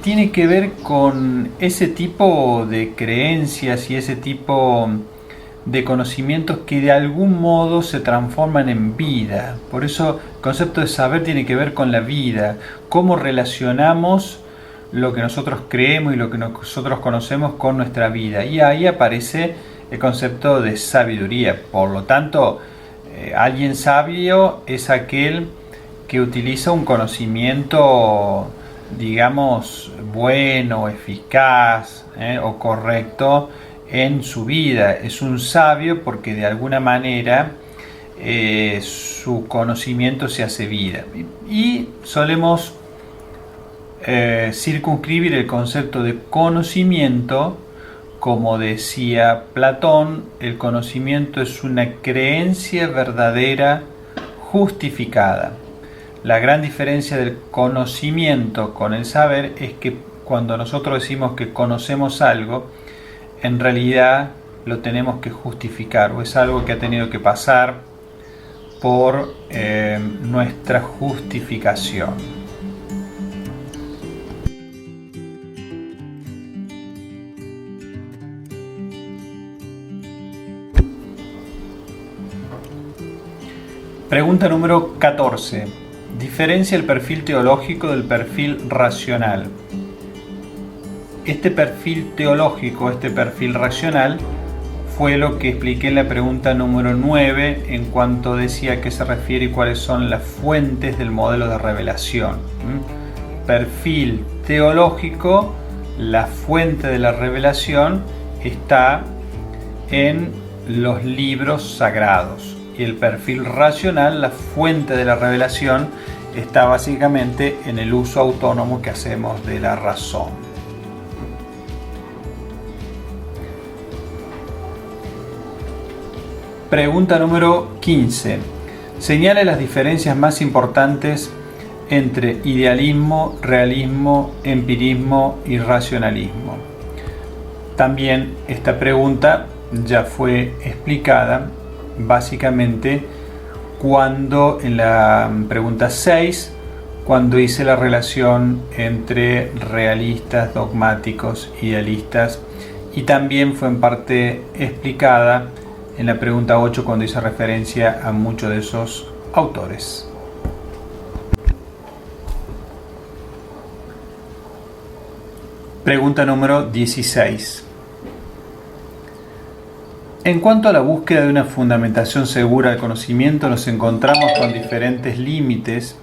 tiene que ver con ese tipo de creencias y ese tipo de conocimientos que de algún modo se transforman en vida. Por eso el concepto de saber tiene que ver con la vida, cómo relacionamos lo que nosotros creemos y lo que nosotros conocemos con nuestra vida. Y ahí aparece el concepto de sabiduría. Por lo tanto, alguien sabio es aquel que utiliza un conocimiento, digamos, bueno, eficaz o correcto en su vida. Es un sabio porque de alguna manera su conocimiento se hace vida. Y solemos circunscribir el concepto de conocimiento. Como decía Platón, el conocimiento es una creencia verdadera justificada. La gran diferencia del conocimiento con el saber es que cuando nosotros decimos que conocemos algo, en realidad lo tenemos que justificar, o es algo que ha tenido que pasar por nuestra justificación. Pregunta número 14. Diferencia el perfil teológico del perfil racional. Este perfil teológico, este perfil racional, fue lo que expliqué en la pregunta número 9 en cuanto decía a qué se refiere y cuáles son las fuentes del modelo de revelación. Perfil teológico, la fuente de la revelación está en los libros sagrados. Y el perfil racional, la fuente de la revelación, está básicamente en el uso autónomo que hacemos de la razón. Pregunta número 15. Señale las diferencias más importantes entre idealismo, realismo, empirismo y racionalismo. También esta pregunta ya fue explicada básicamente cuando en la pregunta 6, cuando hice la relación entre realistas, dogmáticos, idealistas, y también fue en parte explicada en la pregunta 8 cuando hice referencia a muchos de esos autores. Pregunta número 16. En cuanto a la búsqueda de una fundamentación segura del conocimiento, nos encontramos con diferentes límites.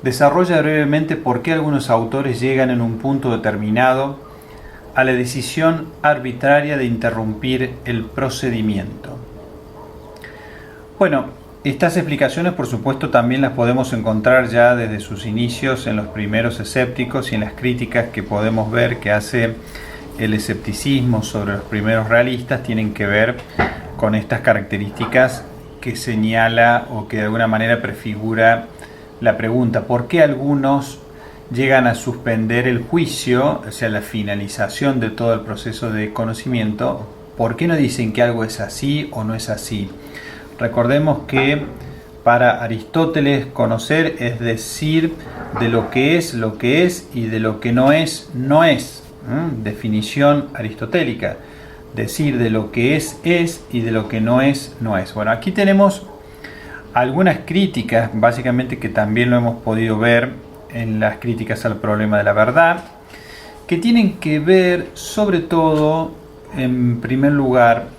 Desarrolla brevemente por qué algunos autores llegan en un punto determinado a la decisión arbitraria de interrumpir el procedimiento. Bueno, estas explicaciones por supuesto también las podemos encontrar ya desde sus inicios en los primeros escépticos y en las críticas que podemos ver que hace el escepticismo sobre los primeros realistas. Tienen que ver con estas características que señala o que de alguna manera prefigura la pregunta: ¿por qué algunos llegan a suspender el juicio, o sea, la finalización de todo el proceso de conocimiento? ¿Por qué no dicen que algo es así o no es así? Recordemos que para Aristóteles conocer es decir de lo que es y de lo que no es, no es. Definición aristotélica. Decir de lo que es y de lo que no es, no es. Bueno, aquí tenemos algunas críticas, básicamente que también lo hemos podido ver en las críticas al problema de la verdad, que tienen que ver sobre todo, en primer lugar,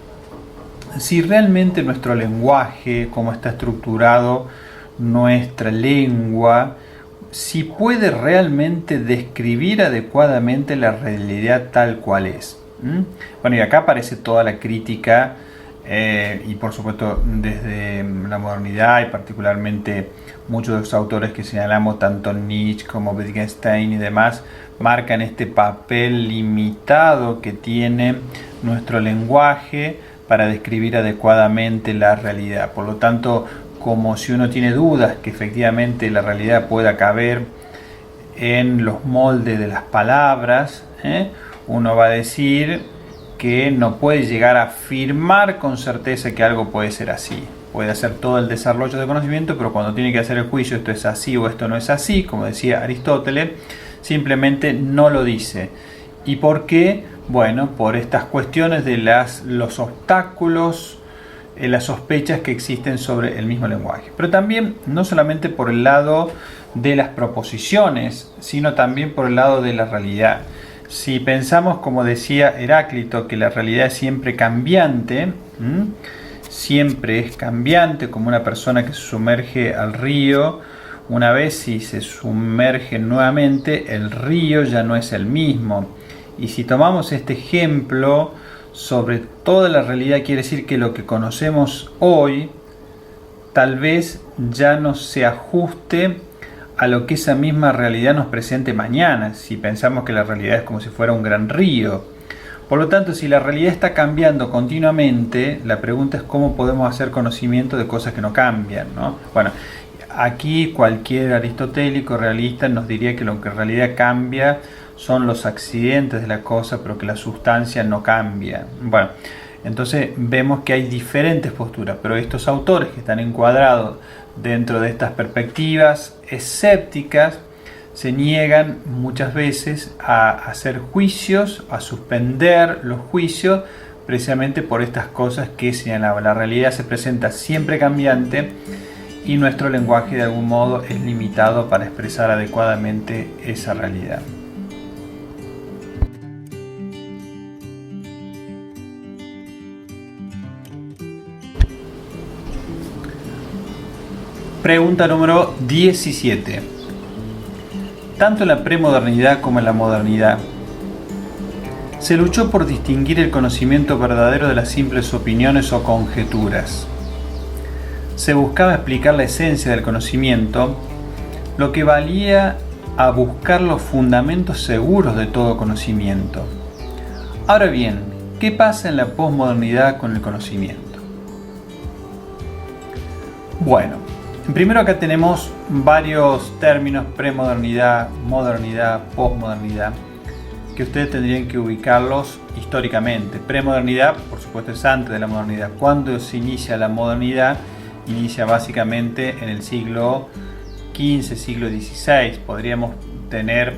si realmente nuestro lenguaje, cómo está estructurado nuestra lengua, si puede realmente describir adecuadamente la realidad tal cual es. Bueno, y acá aparece toda la crítica y por supuesto desde la modernidad y particularmente muchos de los autores que señalamos, tanto Nietzsche como Wittgenstein y demás, marcan este papel limitado que tiene nuestro lenguaje para describir adecuadamente la realidad. Por lo tanto, como si uno tiene dudas que efectivamente la realidad pueda caber en los moldes de las palabras, uno va a decir que no puede llegar a afirmar con certeza que algo puede ser así. Puede hacer todo el desarrollo de conocimiento, pero cuando tiene que hacer el juicio, esto es así o esto no es así, como decía Aristóteles, simplemente no lo dice. ¿Y por qué? Bueno, por estas cuestiones de los obstáculos, las sospechas que existen sobre el mismo lenguaje. Pero también, no solamente por el lado de las proposiciones, sino también por el lado de la realidad. Si pensamos, como decía Heráclito, que la realidad es siempre cambiante, siempre es cambiante, como una persona que se sumerge al río, una vez si se sumerge nuevamente, el río ya no es el mismo. Y si tomamos este ejemplo sobre toda la realidad, quiere decir que lo que conocemos hoy tal vez ya no se ajuste a lo que esa misma realidad nos presente mañana, si pensamos que la realidad es como si fuera un gran río. Por lo tanto, si la realidad está cambiando continuamente, la pregunta es cómo podemos hacer conocimiento de cosas que no cambian, ¿no? Bueno, aquí cualquier aristotélico realista nos diría que lo que en realidad cambia son los accidentes de la cosa, pero que la sustancia no cambia. Bueno, entonces vemos que hay diferentes posturas, pero estos autores que están encuadrados dentro de estas perspectivas escépticas se niegan muchas veces a hacer juicios, a suspender los juicios, precisamente por estas cosas que señalaba. La realidad se presenta siempre cambiante y nuestro lenguaje de algún modo es limitado para expresar adecuadamente esa realidad. Pregunta número 17. Tanto en la premodernidad como en la modernidad, Se luchó por distinguir el conocimiento verdadero de las simples opiniones o conjeturas. Se buscaba explicar la esencia del conocimiento, lo que valía a buscar los fundamentos seguros de todo conocimiento. Ahora bien, ¿qué pasa en la posmodernidad con el conocimiento? Bueno, primero acá tenemos varios términos: premodernidad, modernidad, posmodernidad, que ustedes tendrían que ubicarlos históricamente. Premodernidad, por supuesto, es antes de la modernidad. Cuando se inicia la modernidad, inicia básicamente en el siglo XV, siglo XVI. Podríamos tener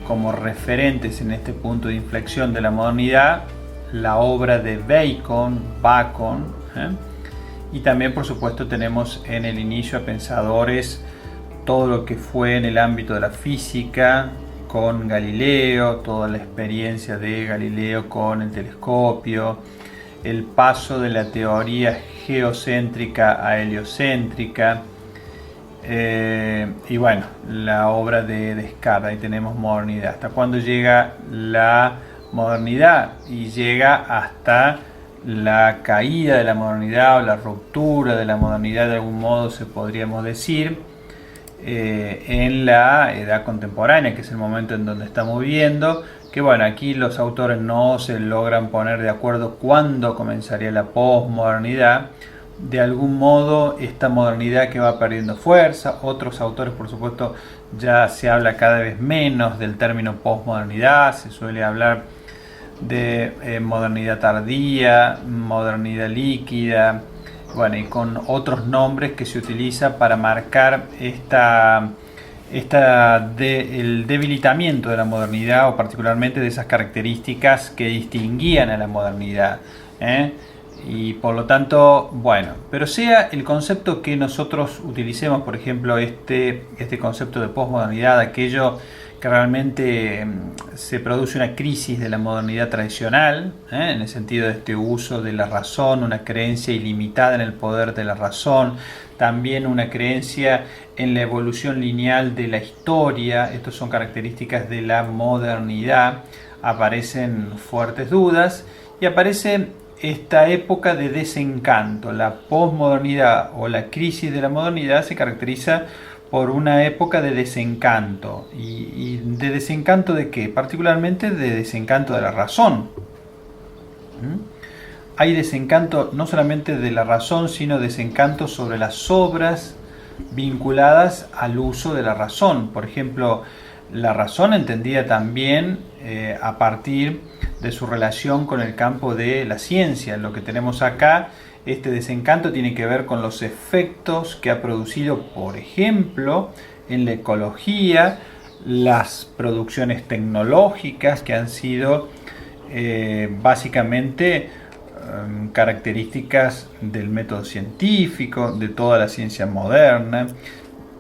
como referentes en este punto de inflexión de la modernidad la obra de Bacon, y también, por supuesto, tenemos en el inicio a pensadores, todo lo que fue en el ámbito de la física con Galileo, toda la experiencia de Galileo con el telescopio, el paso de la teoría geocéntrica a heliocéntrica, y bueno, la obra de Descartes. Ahí tenemos modernidad. ¿Hasta cuándo llega la modernidad? Y llega hasta la caída de la modernidad, o la ruptura de la modernidad, de algún modo se podríamos decir, en la edad contemporánea, que es el momento en donde estamos viviendo. Que bueno, aquí los autores no se logran poner de acuerdo cuándo comenzaría la posmodernidad. De algún modo, esta modernidad que va perdiendo fuerza. Otros autores, por supuesto, ya se habla cada vez menos del término posmodernidad, se suele hablar de modernidad tardía, modernidad líquida, bueno, y con otros nombres que se utiliza para marcar el debilitamiento de la modernidad, o particularmente de esas características que distinguían a la modernidad, y por lo tanto, bueno, pero sea el concepto que nosotros utilicemos, por ejemplo, este concepto de posmodernidad, aquello que realmente se produce una crisis de la modernidad tradicional, en el sentido de este uso de la razón, una creencia ilimitada en el poder de la razón, también una creencia en la evolución lineal de la historia. Estas son características de la modernidad. Aparecen fuertes dudas y aparece esta época de desencanto. La posmodernidad o la crisis de la modernidad se caracteriza por una época de desencanto. ¿Y de desencanto de qué? Particularmente de desencanto de la razón. Hay desencanto no solamente de la razón, sino desencanto sobre las obras vinculadas al uso de la razón. Por ejemplo, la razón entendida también a partir de su relación con el campo de la ciencia. Lo que tenemos acá, este desencanto, tiene que ver con los efectos que ha producido, por ejemplo, en la ecología, las producciones tecnológicas que han sido básicamente características del método científico, de toda la ciencia moderna.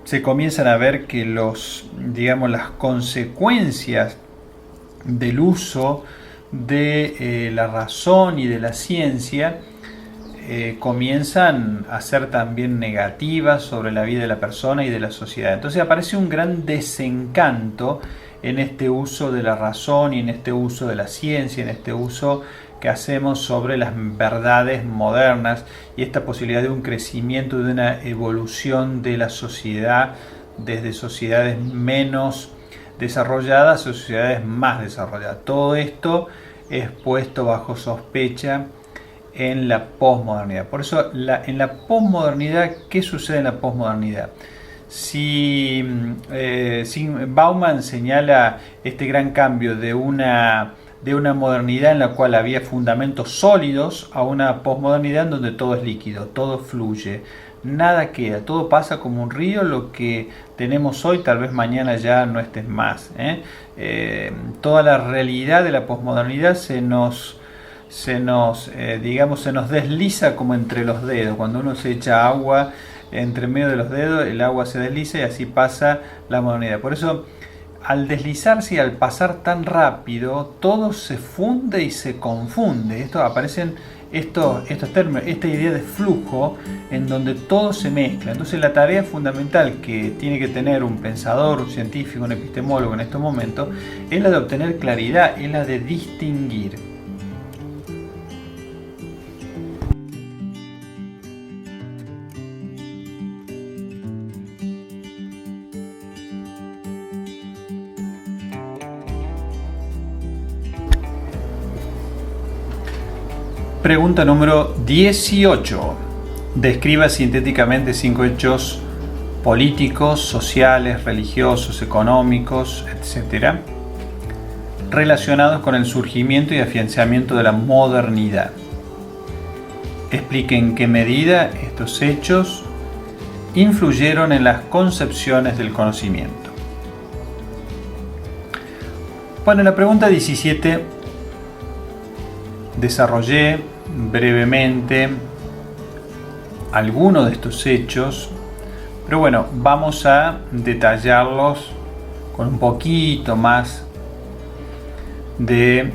Se comienzan a ver que las consecuencias del uso de la razón y de la ciencia comienzan a ser también negativas sobre la vida de la persona y de la sociedad. Entonces aparece un gran desencanto en este uso de la razón y en este uso de la ciencia, en este uso que hacemos sobre las verdades modernas, y esta posibilidad de un crecimiento, de una evolución de la sociedad desde sociedades menos desarrolladas a sociedades más desarrolladas. Todo esto es puesto bajo sospecha en la posmodernidad. Por eso, en la posmodernidad, ¿qué sucede en la posmodernidad? Si Bauman señala este gran cambio de una modernidad en la cual había fundamentos sólidos a una posmodernidad en donde todo es líquido, todo fluye, nada queda, todo pasa como un río. Lo que tenemos hoy tal vez mañana ya no estés más. Toda la realidad de la posmodernidad se nos desliza como entre los dedos. Cuando uno se echa agua entre medio de los dedos, el agua se desliza, y así pasa la modernidad. Por eso, al deslizarse y al pasar tan rápido, todo se funde y se confunde. Esto aparecen estos términos, esta idea de flujo en donde todo se mezcla. Entonces la tarea fundamental que tiene que tener un pensador, un científico, un epistemólogo en estos momentos es la de obtener claridad, es la de distinguir. Pregunta número 18. Describa sintéticamente 5 hechos políticos, sociales, religiosos, económicos, etc., relacionados con el surgimiento y afianzamiento de la modernidad. Explique en qué medida estos hechos influyeron en las concepciones del conocimiento. Bueno, en la pregunta 17 desarrollé brevemente algunos de estos hechos, pero bueno, vamos a detallarlos con un poquito más de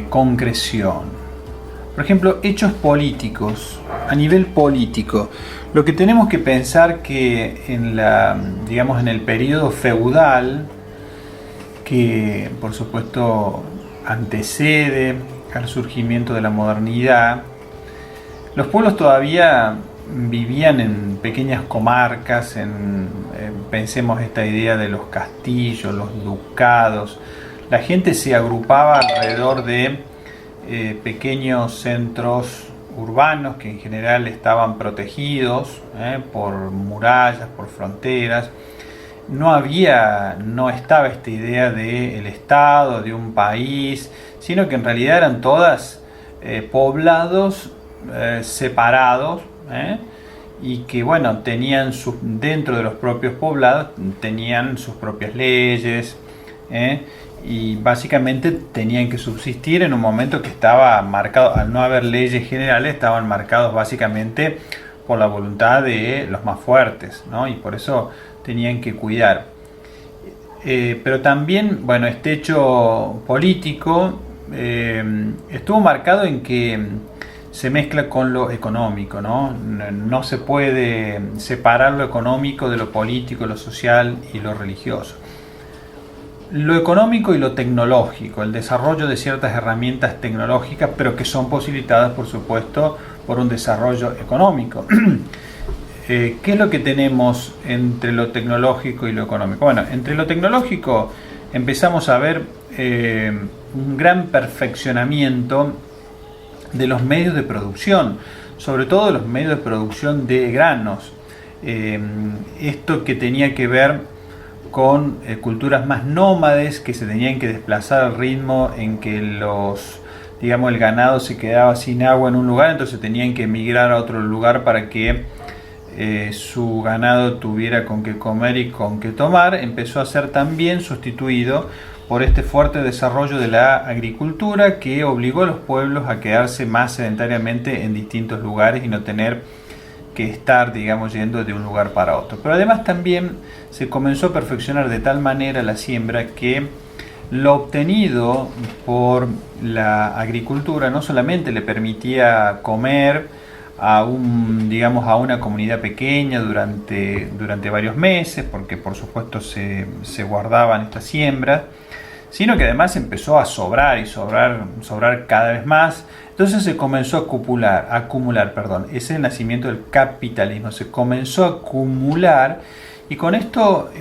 concreción. Por ejemplo, hechos políticos. A nivel político, lo que tenemos que pensar que en el periodo feudal, que por supuesto antecede al surgimiento de la modernidad, los pueblos todavía vivían en pequeñas comarcas, pensemos esta idea de los castillos, los ducados. La gente se agrupaba alrededor de pequeños centros urbanos que en general estaban protegidos por murallas, por fronteras. No estaba esta idea del Estado, de un país, sino que en realidad eran todas poblados separados, y que bueno, tenían dentro de los propios poblados tenían sus propias leyes, y básicamente tenían que subsistir en un momento que estaba marcado, al no haber leyes generales, estaban marcados básicamente por la voluntad de los más fuertes, ¿no? Y por eso tenían que cuidar. Pero también, bueno, este hecho político estuvo marcado en que se mezcla con lo económico, ¿no? No se puede separar lo económico de lo político, lo social y lo religioso. Lo económico y lo tecnológico, el desarrollo de ciertas herramientas tecnológicas, pero que son posibilitadas, por supuesto, por un desarrollo económico. ¿Qué es lo que tenemos entre lo tecnológico y lo económico? Bueno, entre lo tecnológico empezamos a ver un gran perfeccionamiento de los medios de producción, sobre todo los medios de producción de granos. Esto que tenía que ver con culturas más nómades que se tenían que desplazar al ritmo en que el ganado se quedaba sin agua en un lugar, entonces tenían que emigrar a otro lugar para que su ganado tuviera con qué comer y con qué tomar. Empezó a ser también sustituido por este fuerte desarrollo de la agricultura que obligó a los pueblos a quedarse más sedentariamente en distintos lugares y no tener que estar, yendo de un lugar para otro. Pero además también se comenzó a perfeccionar de tal manera la siembra que lo obtenido por la agricultura no solamente le permitía comer a una comunidad pequeña durante varios meses, porque por supuesto se guardaban estas siembras, sino que además empezó a sobrar cada vez más. Entonces se comenzó a acumular, ese es el nacimiento del capitalismo. Se comenzó a acumular, y con esto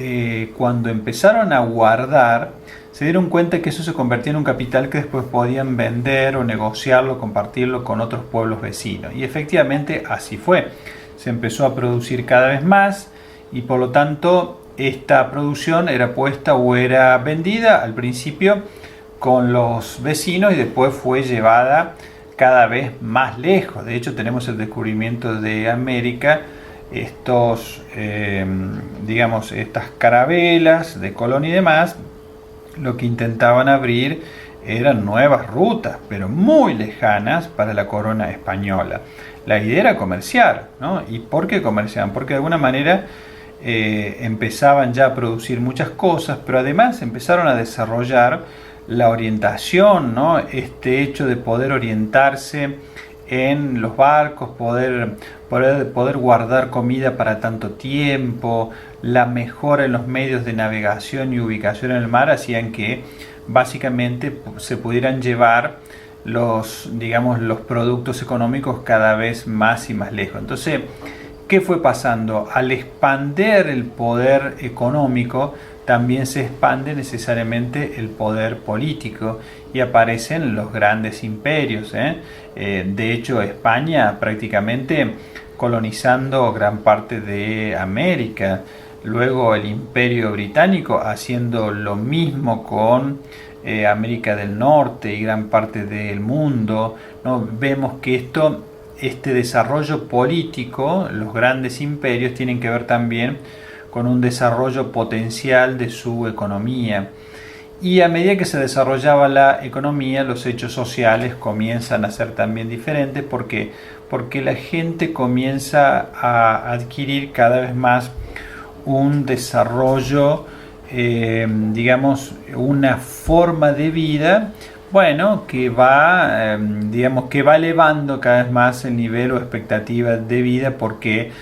cuando empezaron a guardar, se dieron cuenta que eso se convertía en un capital que después podían vender o negociarlo, compartirlo con otros pueblos vecinos. Y efectivamente así fue. Se empezó a producir cada vez más y por lo tanto esta producción era puesta o era vendida al principio con los vecinos y después fue llevada cada vez más lejos. De hecho, tenemos el descubrimiento de América, estas carabelas de Colón y demás, lo que intentaban abrir eran nuevas rutas, pero muy lejanas para la corona española. La idea era comerciar, ¿no? ¿Y por qué comerciaban? Porque de alguna manera empezaban ya a producir muchas cosas, pero además empezaron a desarrollar la orientación, ¿no? Este hecho de poder orientarse en los barcos, poder guardar comida para tanto tiempo, la mejora en los medios de navegación y ubicación en el mar hacían que básicamente se pudieran llevar digamos, los productos económicos cada vez más y más lejos. Entonces, ¿qué fue pasando? Al expander el poder económico, también se expande necesariamente el poder político y aparecen los grandes imperios. De hecho, España prácticamente colonizando gran parte de América, luego el Imperio Británico haciendo lo mismo con América del Norte y gran parte del mundo, ¿no? Vemos que este desarrollo político, los grandes imperios tienen que ver también con un desarrollo potencial de su economía. Y a medida que se desarrollaba la economía, los hechos sociales comienzan a ser también diferentes. ¿Por qué? Porque la gente comienza a adquirir cada vez más un desarrollo, digamos, una forma de vida, bueno, que va, digamos, que va elevando cada vez más el nivel o expectativa de vida. Porque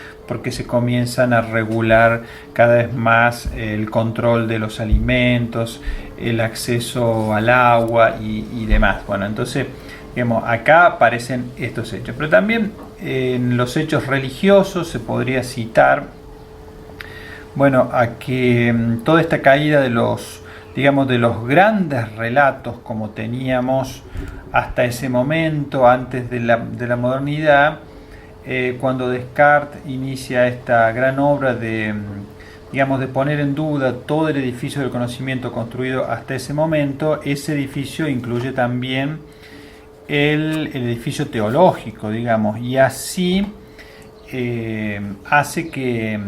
se comienzan a regular cada vez más el control de los alimentos, el acceso al agua y demás. Bueno, entonces, digamos, acá aparecen estos hechos. Pero también en los hechos religiosos se podría citar, bueno, a que toda esta caída de los grandes relatos como teníamos hasta ese momento, antes de la modernidad, cuando Descartes inicia esta gran obra de poner en duda todo el edificio del conocimiento construido hasta ese momento, ese edificio incluye también el edificio teológico, digamos, y así hace que,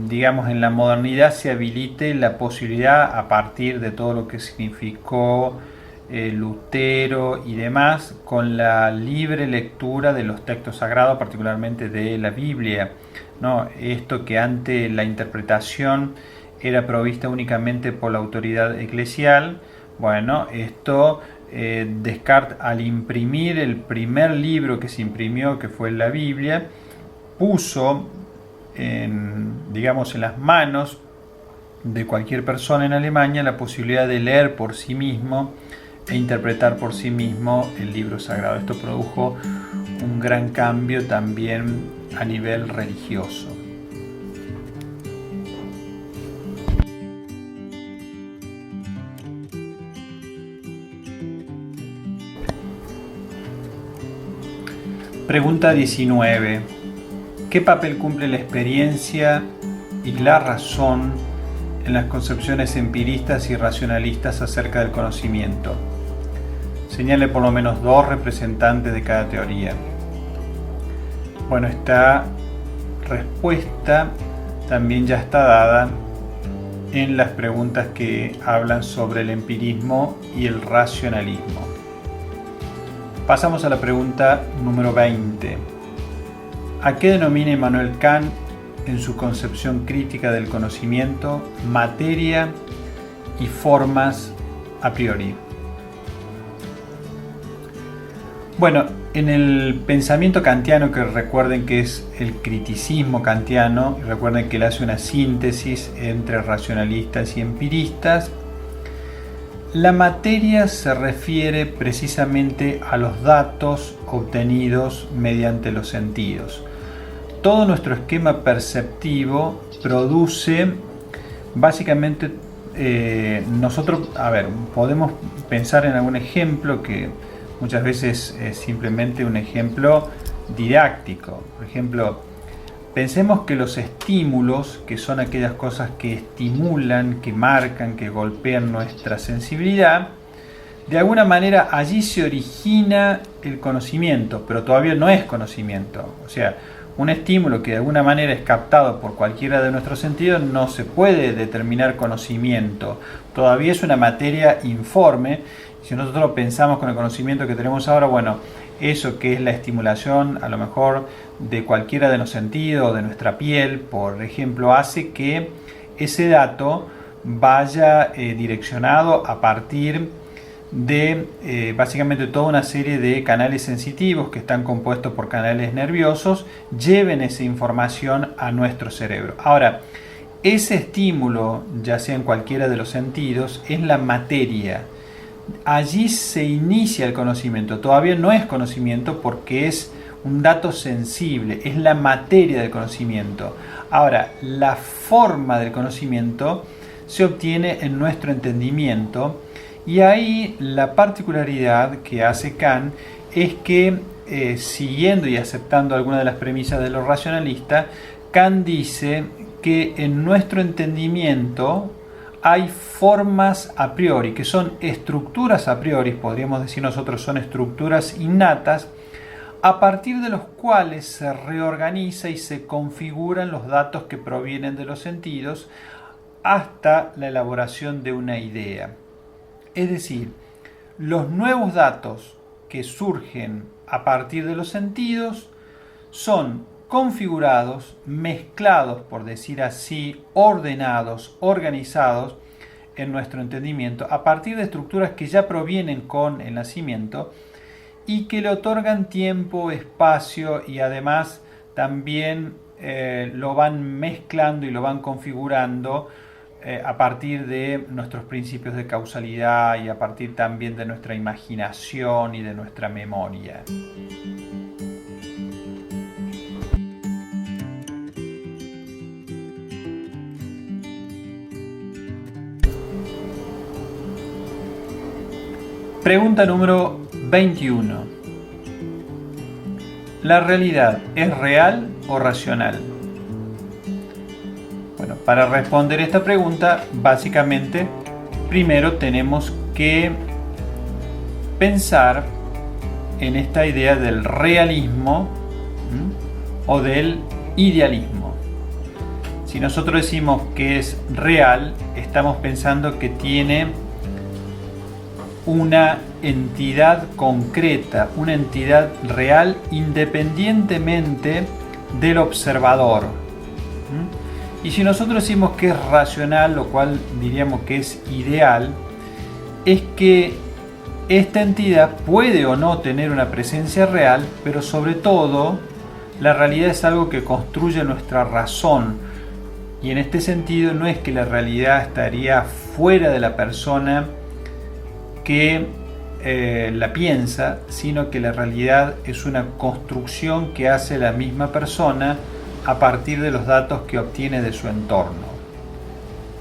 digamos, en la modernidad se habilite la posibilidad, a partir de todo lo que significó Lutero y demás, con la libre lectura de los textos sagrados, particularmente de la Biblia, ¿no? Esto que antes la interpretación era provista únicamente por la autoridad eclesial. Bueno, esto Descartes, al imprimir el primer libro que se imprimió, que fue la Biblia, puso en las manos de cualquier persona en Alemania la posibilidad de leer por sí mismo e interpretar por sí mismo el libro sagrado. Esto produjo un gran cambio también a nivel religioso. Pregunta 19. ¿Qué papel cumple la experiencia y la razón en las concepciones empiristas y racionalistas acerca del conocimiento? Señale por lo menos dos representantes de cada teoría. Bueno, esta respuesta también ya está dada en las preguntas que hablan sobre el empirismo y el racionalismo. Pasamos a la pregunta número 20. ¿A qué denomina Immanuel Kant en su concepción crítica del conocimiento materia y formas a priori? Bueno, en el pensamiento kantiano, que recuerden que es el criticismo kantiano, y recuerden que él hace una síntesis entre racionalistas y empiristas, la materia se refiere precisamente a los datos obtenidos mediante los sentidos. Todo nuestro esquema perceptivo produce básicamente, nosotros, podemos pensar en algún ejemplo que muchas veces es simplemente un ejemplo didáctico. Por ejemplo, pensemos que los estímulos, que son aquellas cosas que estimulan, que marcan, que golpean nuestra sensibilidad, de alguna manera allí se origina el conocimiento, pero todavía no es conocimiento. O sea, un estímulo que de alguna manera es captado por cualquiera de nuestros sentidos no se puede determinar conocimiento. Todavía es una materia informe. Si nosotros pensamos con el conocimiento que tenemos ahora, bueno, eso que es la estimulación a lo mejor de cualquiera de los sentidos, de nuestra piel, por ejemplo, hace que ese dato vaya direccionado a partir de básicamente toda una serie de canales sensitivos que están compuestos por canales nerviosos, lleven esa información a nuestro cerebro. Ahora, ese estímulo, ya sea en cualquiera de los sentidos, es la materia. Allí se inicia el conocimiento. Todavía no es conocimiento porque es un dato sensible, es la materia del conocimiento. Ahora, la forma del conocimiento se obtiene en nuestro entendimiento, y ahí la particularidad que hace Kant es que, siguiendo y aceptando algunas de las premisas de los racionalistas, Kant dice que en nuestro entendimiento hay formas a priori, que son estructuras a priori, podríamos decir nosotros son estructuras innatas, a partir de los cuales se reorganiza y se configuran los datos que provienen de los sentidos hasta la elaboración de una idea. Es decir, los nuevos datos que surgen a partir de los sentidos son configurados, mezclados, por decir así, ordenados, organizados en nuestro entendimiento a partir de estructuras que ya provienen con el nacimiento y que le otorgan tiempo, espacio y además también lo van mezclando y lo van configurando a partir de nuestros principios de causalidad y a partir también de nuestra imaginación y de nuestra memoria. Pregunta número 21. ¿La realidad es real o racional? Bueno, para responder esta pregunta, básicamente, primero tenemos que pensar en esta idea del realismo o del idealismo. Si nosotros decimos que es real, estamos pensando que tiene una entidad concreta, una entidad real independientemente del observador. Y si nosotros decimos que es racional, lo cual diríamos que es ideal, es que esta entidad puede o no tener una presencia real, pero sobre todo la realidad es algo que construye nuestra razón. Y en este sentido no es que la realidad estaría fuera de la persona que la piensa, sino que la realidad es una construcción que hace la misma persona a partir de los datos que obtiene de su entorno.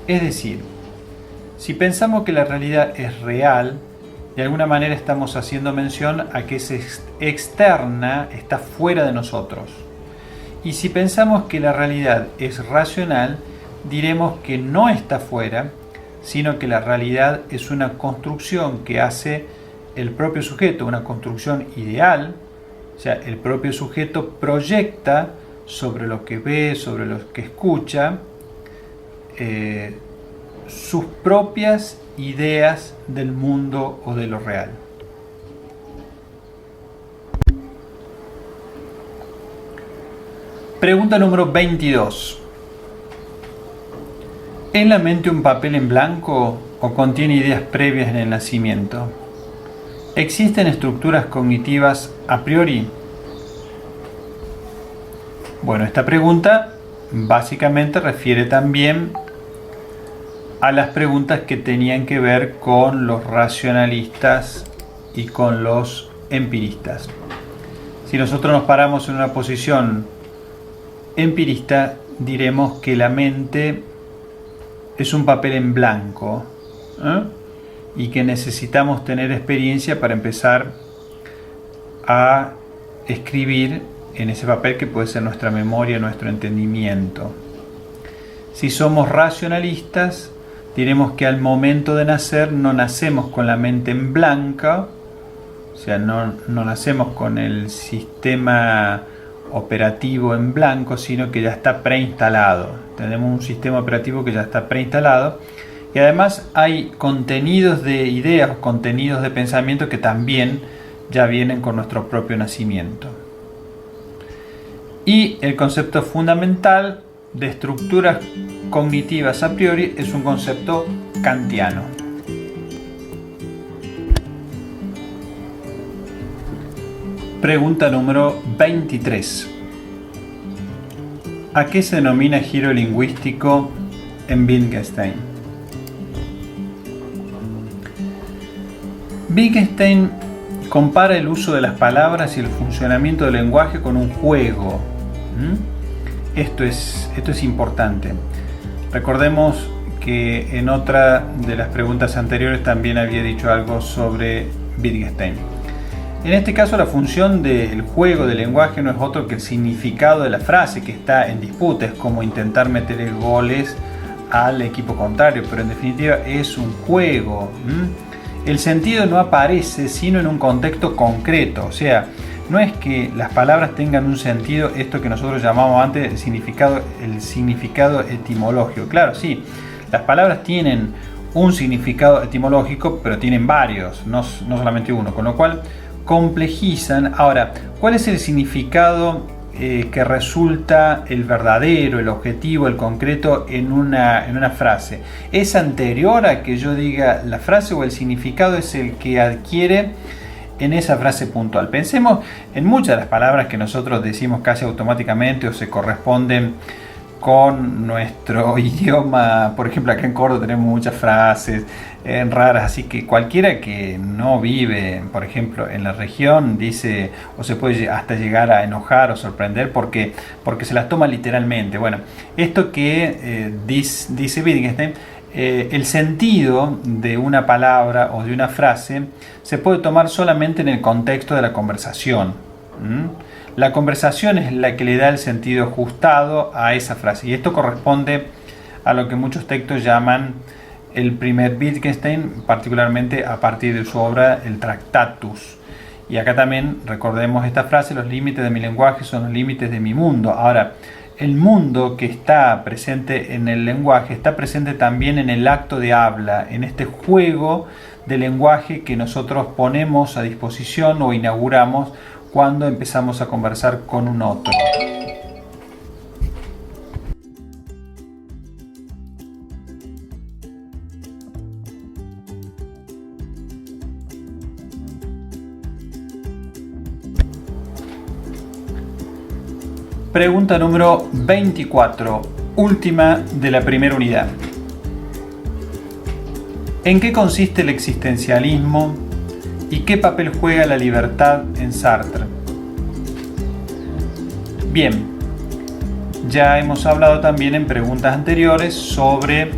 Es decir, si pensamos que la realidad es real, de alguna manera estamos haciendo mención a que es externa, está fuera de nosotros. Y si pensamos que la realidad es racional, diremos que no está fuera, sino que la realidad es una construcción que hace el propio sujeto, una construcción ideal. O sea, el propio sujeto proyecta sobre lo que ve, sobre lo que escucha, sus propias ideas del mundo o de lo real. Pregunta número 22. ¿Es la mente un papel en blanco o contiene ideas previas en el nacimiento? ¿Existen estructuras cognitivas a priori? Bueno, esta pregunta básicamente refiere también a las preguntas que tenían que ver con los racionalistas y con los empiristas. Si nosotros nos paramos en una posición empirista, diremos que la mente es un papel en blanco, y que necesitamos tener experiencia para empezar a escribir en ese papel que puede ser nuestra memoria, nuestro entendimiento. Si somos racionalistas, diremos que al momento de nacer no nacemos con la mente en blanco, o sea, no nacemos con el sistema operativo en blanco, sino que ya está preinstalado. Tenemos un sistema operativo que ya está preinstalado y además hay contenidos de ideas, contenidos de pensamiento que también ya vienen con nuestro propio nacimiento. Y el concepto fundamental de estructuras cognitivas a priori es un concepto kantiano. Pregunta número 23. ¿A qué se denomina giro lingüístico en Wittgenstein? Wittgenstein compara el uso de las palabras y el funcionamiento del lenguaje con un juego. Esto es importante. Recordemos que en otra de las preguntas anteriores también había dicho algo sobre Wittgenstein. En este caso, la función del juego del lenguaje no es otro que el significado de la frase que está en disputa. Es como intentar meter goles al equipo contrario, pero en definitiva es un juego. El sentido no aparece sino en un contexto concreto, o sea, no es que las palabras tengan un sentido, esto que nosotros llamamos antes el significado etimológico. Claro, sí, las palabras tienen un significado etimológico, pero tienen varios, no solamente uno, con lo cual complejizan. Ahora, ¿cuál es el significado que resulta el verdadero, el objetivo, el concreto en una frase? ¿Es anterior a que yo diga la frase o el significado es el que adquiere en esa frase puntual? Pensemos en muchas de las palabras que nosotros decimos casi automáticamente o se corresponden con nuestro idioma. Por ejemplo, acá en Córdoba tenemos muchas frases raras, así que cualquiera que no vive, por ejemplo, en la región dice o se puede hasta llegar a enojar o sorprender porque se las toma literalmente. Bueno, esto que dice Wittgenstein, el sentido de una palabra o de una frase se puede tomar solamente en el contexto de la conversación. La conversación es la que le da el sentido ajustado a esa frase, y esto corresponde a lo que muchos textos llaman el primer Wittgenstein, particularmente a partir de su obra El Tractatus. Y acá también recordemos esta frase: los límites de mi lenguaje son los límites de mi mundo. Ahora, el mundo que está presente en el lenguaje está presente también en el acto de habla, en este juego de lenguaje que nosotros ponemos a disposición o inauguramos cuando empezamos a conversar con un otro. Pregunta número 24, última de la primera unidad. ¿En qué consiste el existencialismo y qué papel juega la libertad en Sartre? Bien, ya hemos hablado también en preguntas anteriores sobre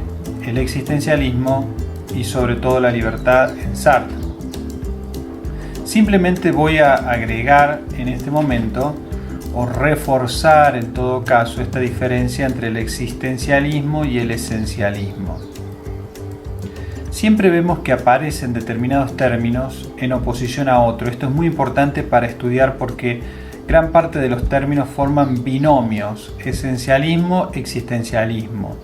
el existencialismo y sobre todo la libertad en Sartre. Simplemente voy a agregar en este momento o reforzar en todo caso esta diferencia entre el existencialismo y el esencialismo. Siempre vemos que aparecen determinados términos en oposición a otro. Esto es muy importante para estudiar porque gran parte de los términos forman binomios: esencialismo, existencialismo.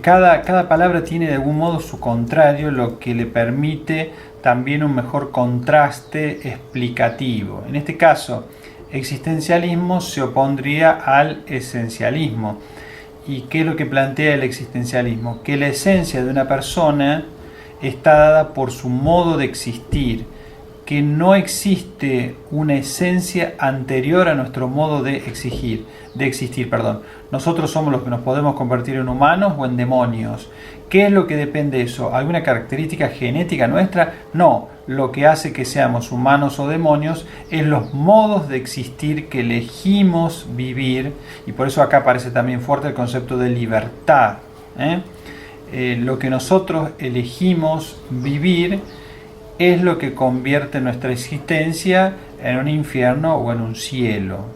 Cada palabra tiene de algún modo su contrario, lo que le permite también un mejor contraste explicativo. En este caso, existencialismo se opondría al esencialismo. ¿Y qué es lo que plantea el existencialismo? Que la esencia de una persona está dada por su modo de existir, que no existe una esencia anterior a nuestro modo de existir. Nosotros somos los que nos podemos convertir en humanos o en demonios. ¿Qué es lo que depende de eso? ¿Alguna característica genética nuestra? No. Lo que hace que seamos humanos o demonios es los modos de existir que elegimos vivir, y por eso acá aparece también fuerte el concepto de libertad. Lo que nosotros elegimos vivir es lo que convierte nuestra existencia en un infierno o en un cielo.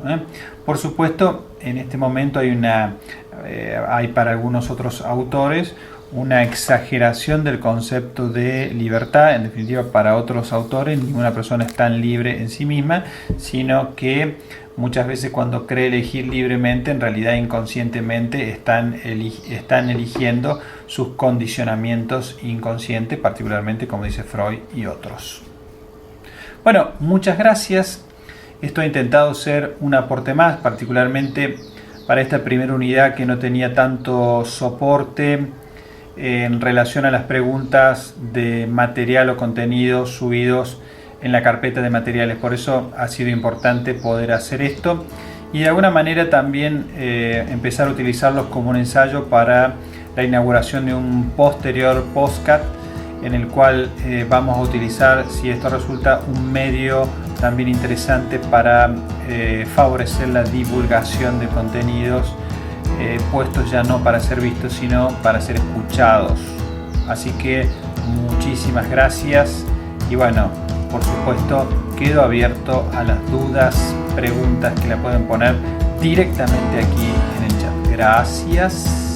Por supuesto, en este momento hay para algunos otros autores una exageración del concepto de libertad. En definitiva, para otros autores ninguna persona es tan libre en sí misma, sino que muchas veces cuando cree elegir libremente, en realidad inconscientemente están eligiendo sus condicionamientos inconscientes, particularmente como dice Freud y otros. Bueno, muchas gracias. Esto ha intentado ser un aporte más, particularmente para esta primera unidad que no tenía tanto soporte en relación a las preguntas de material o contenido subidos en la carpeta de materiales. Por eso ha sido importante poder hacer esto y de alguna manera también empezar a utilizarlos como un ensayo para la inauguración de un posterior podcast en el cual vamos a utilizar, si esto resulta, un medio también interesante para favorecer la divulgación de contenidos puestos ya no para ser vistos sino para ser escuchados. Así que muchísimas gracias y bueno, por supuesto quedo abierto a las dudas, preguntas que la pueden poner directamente aquí en el chat. Gracias.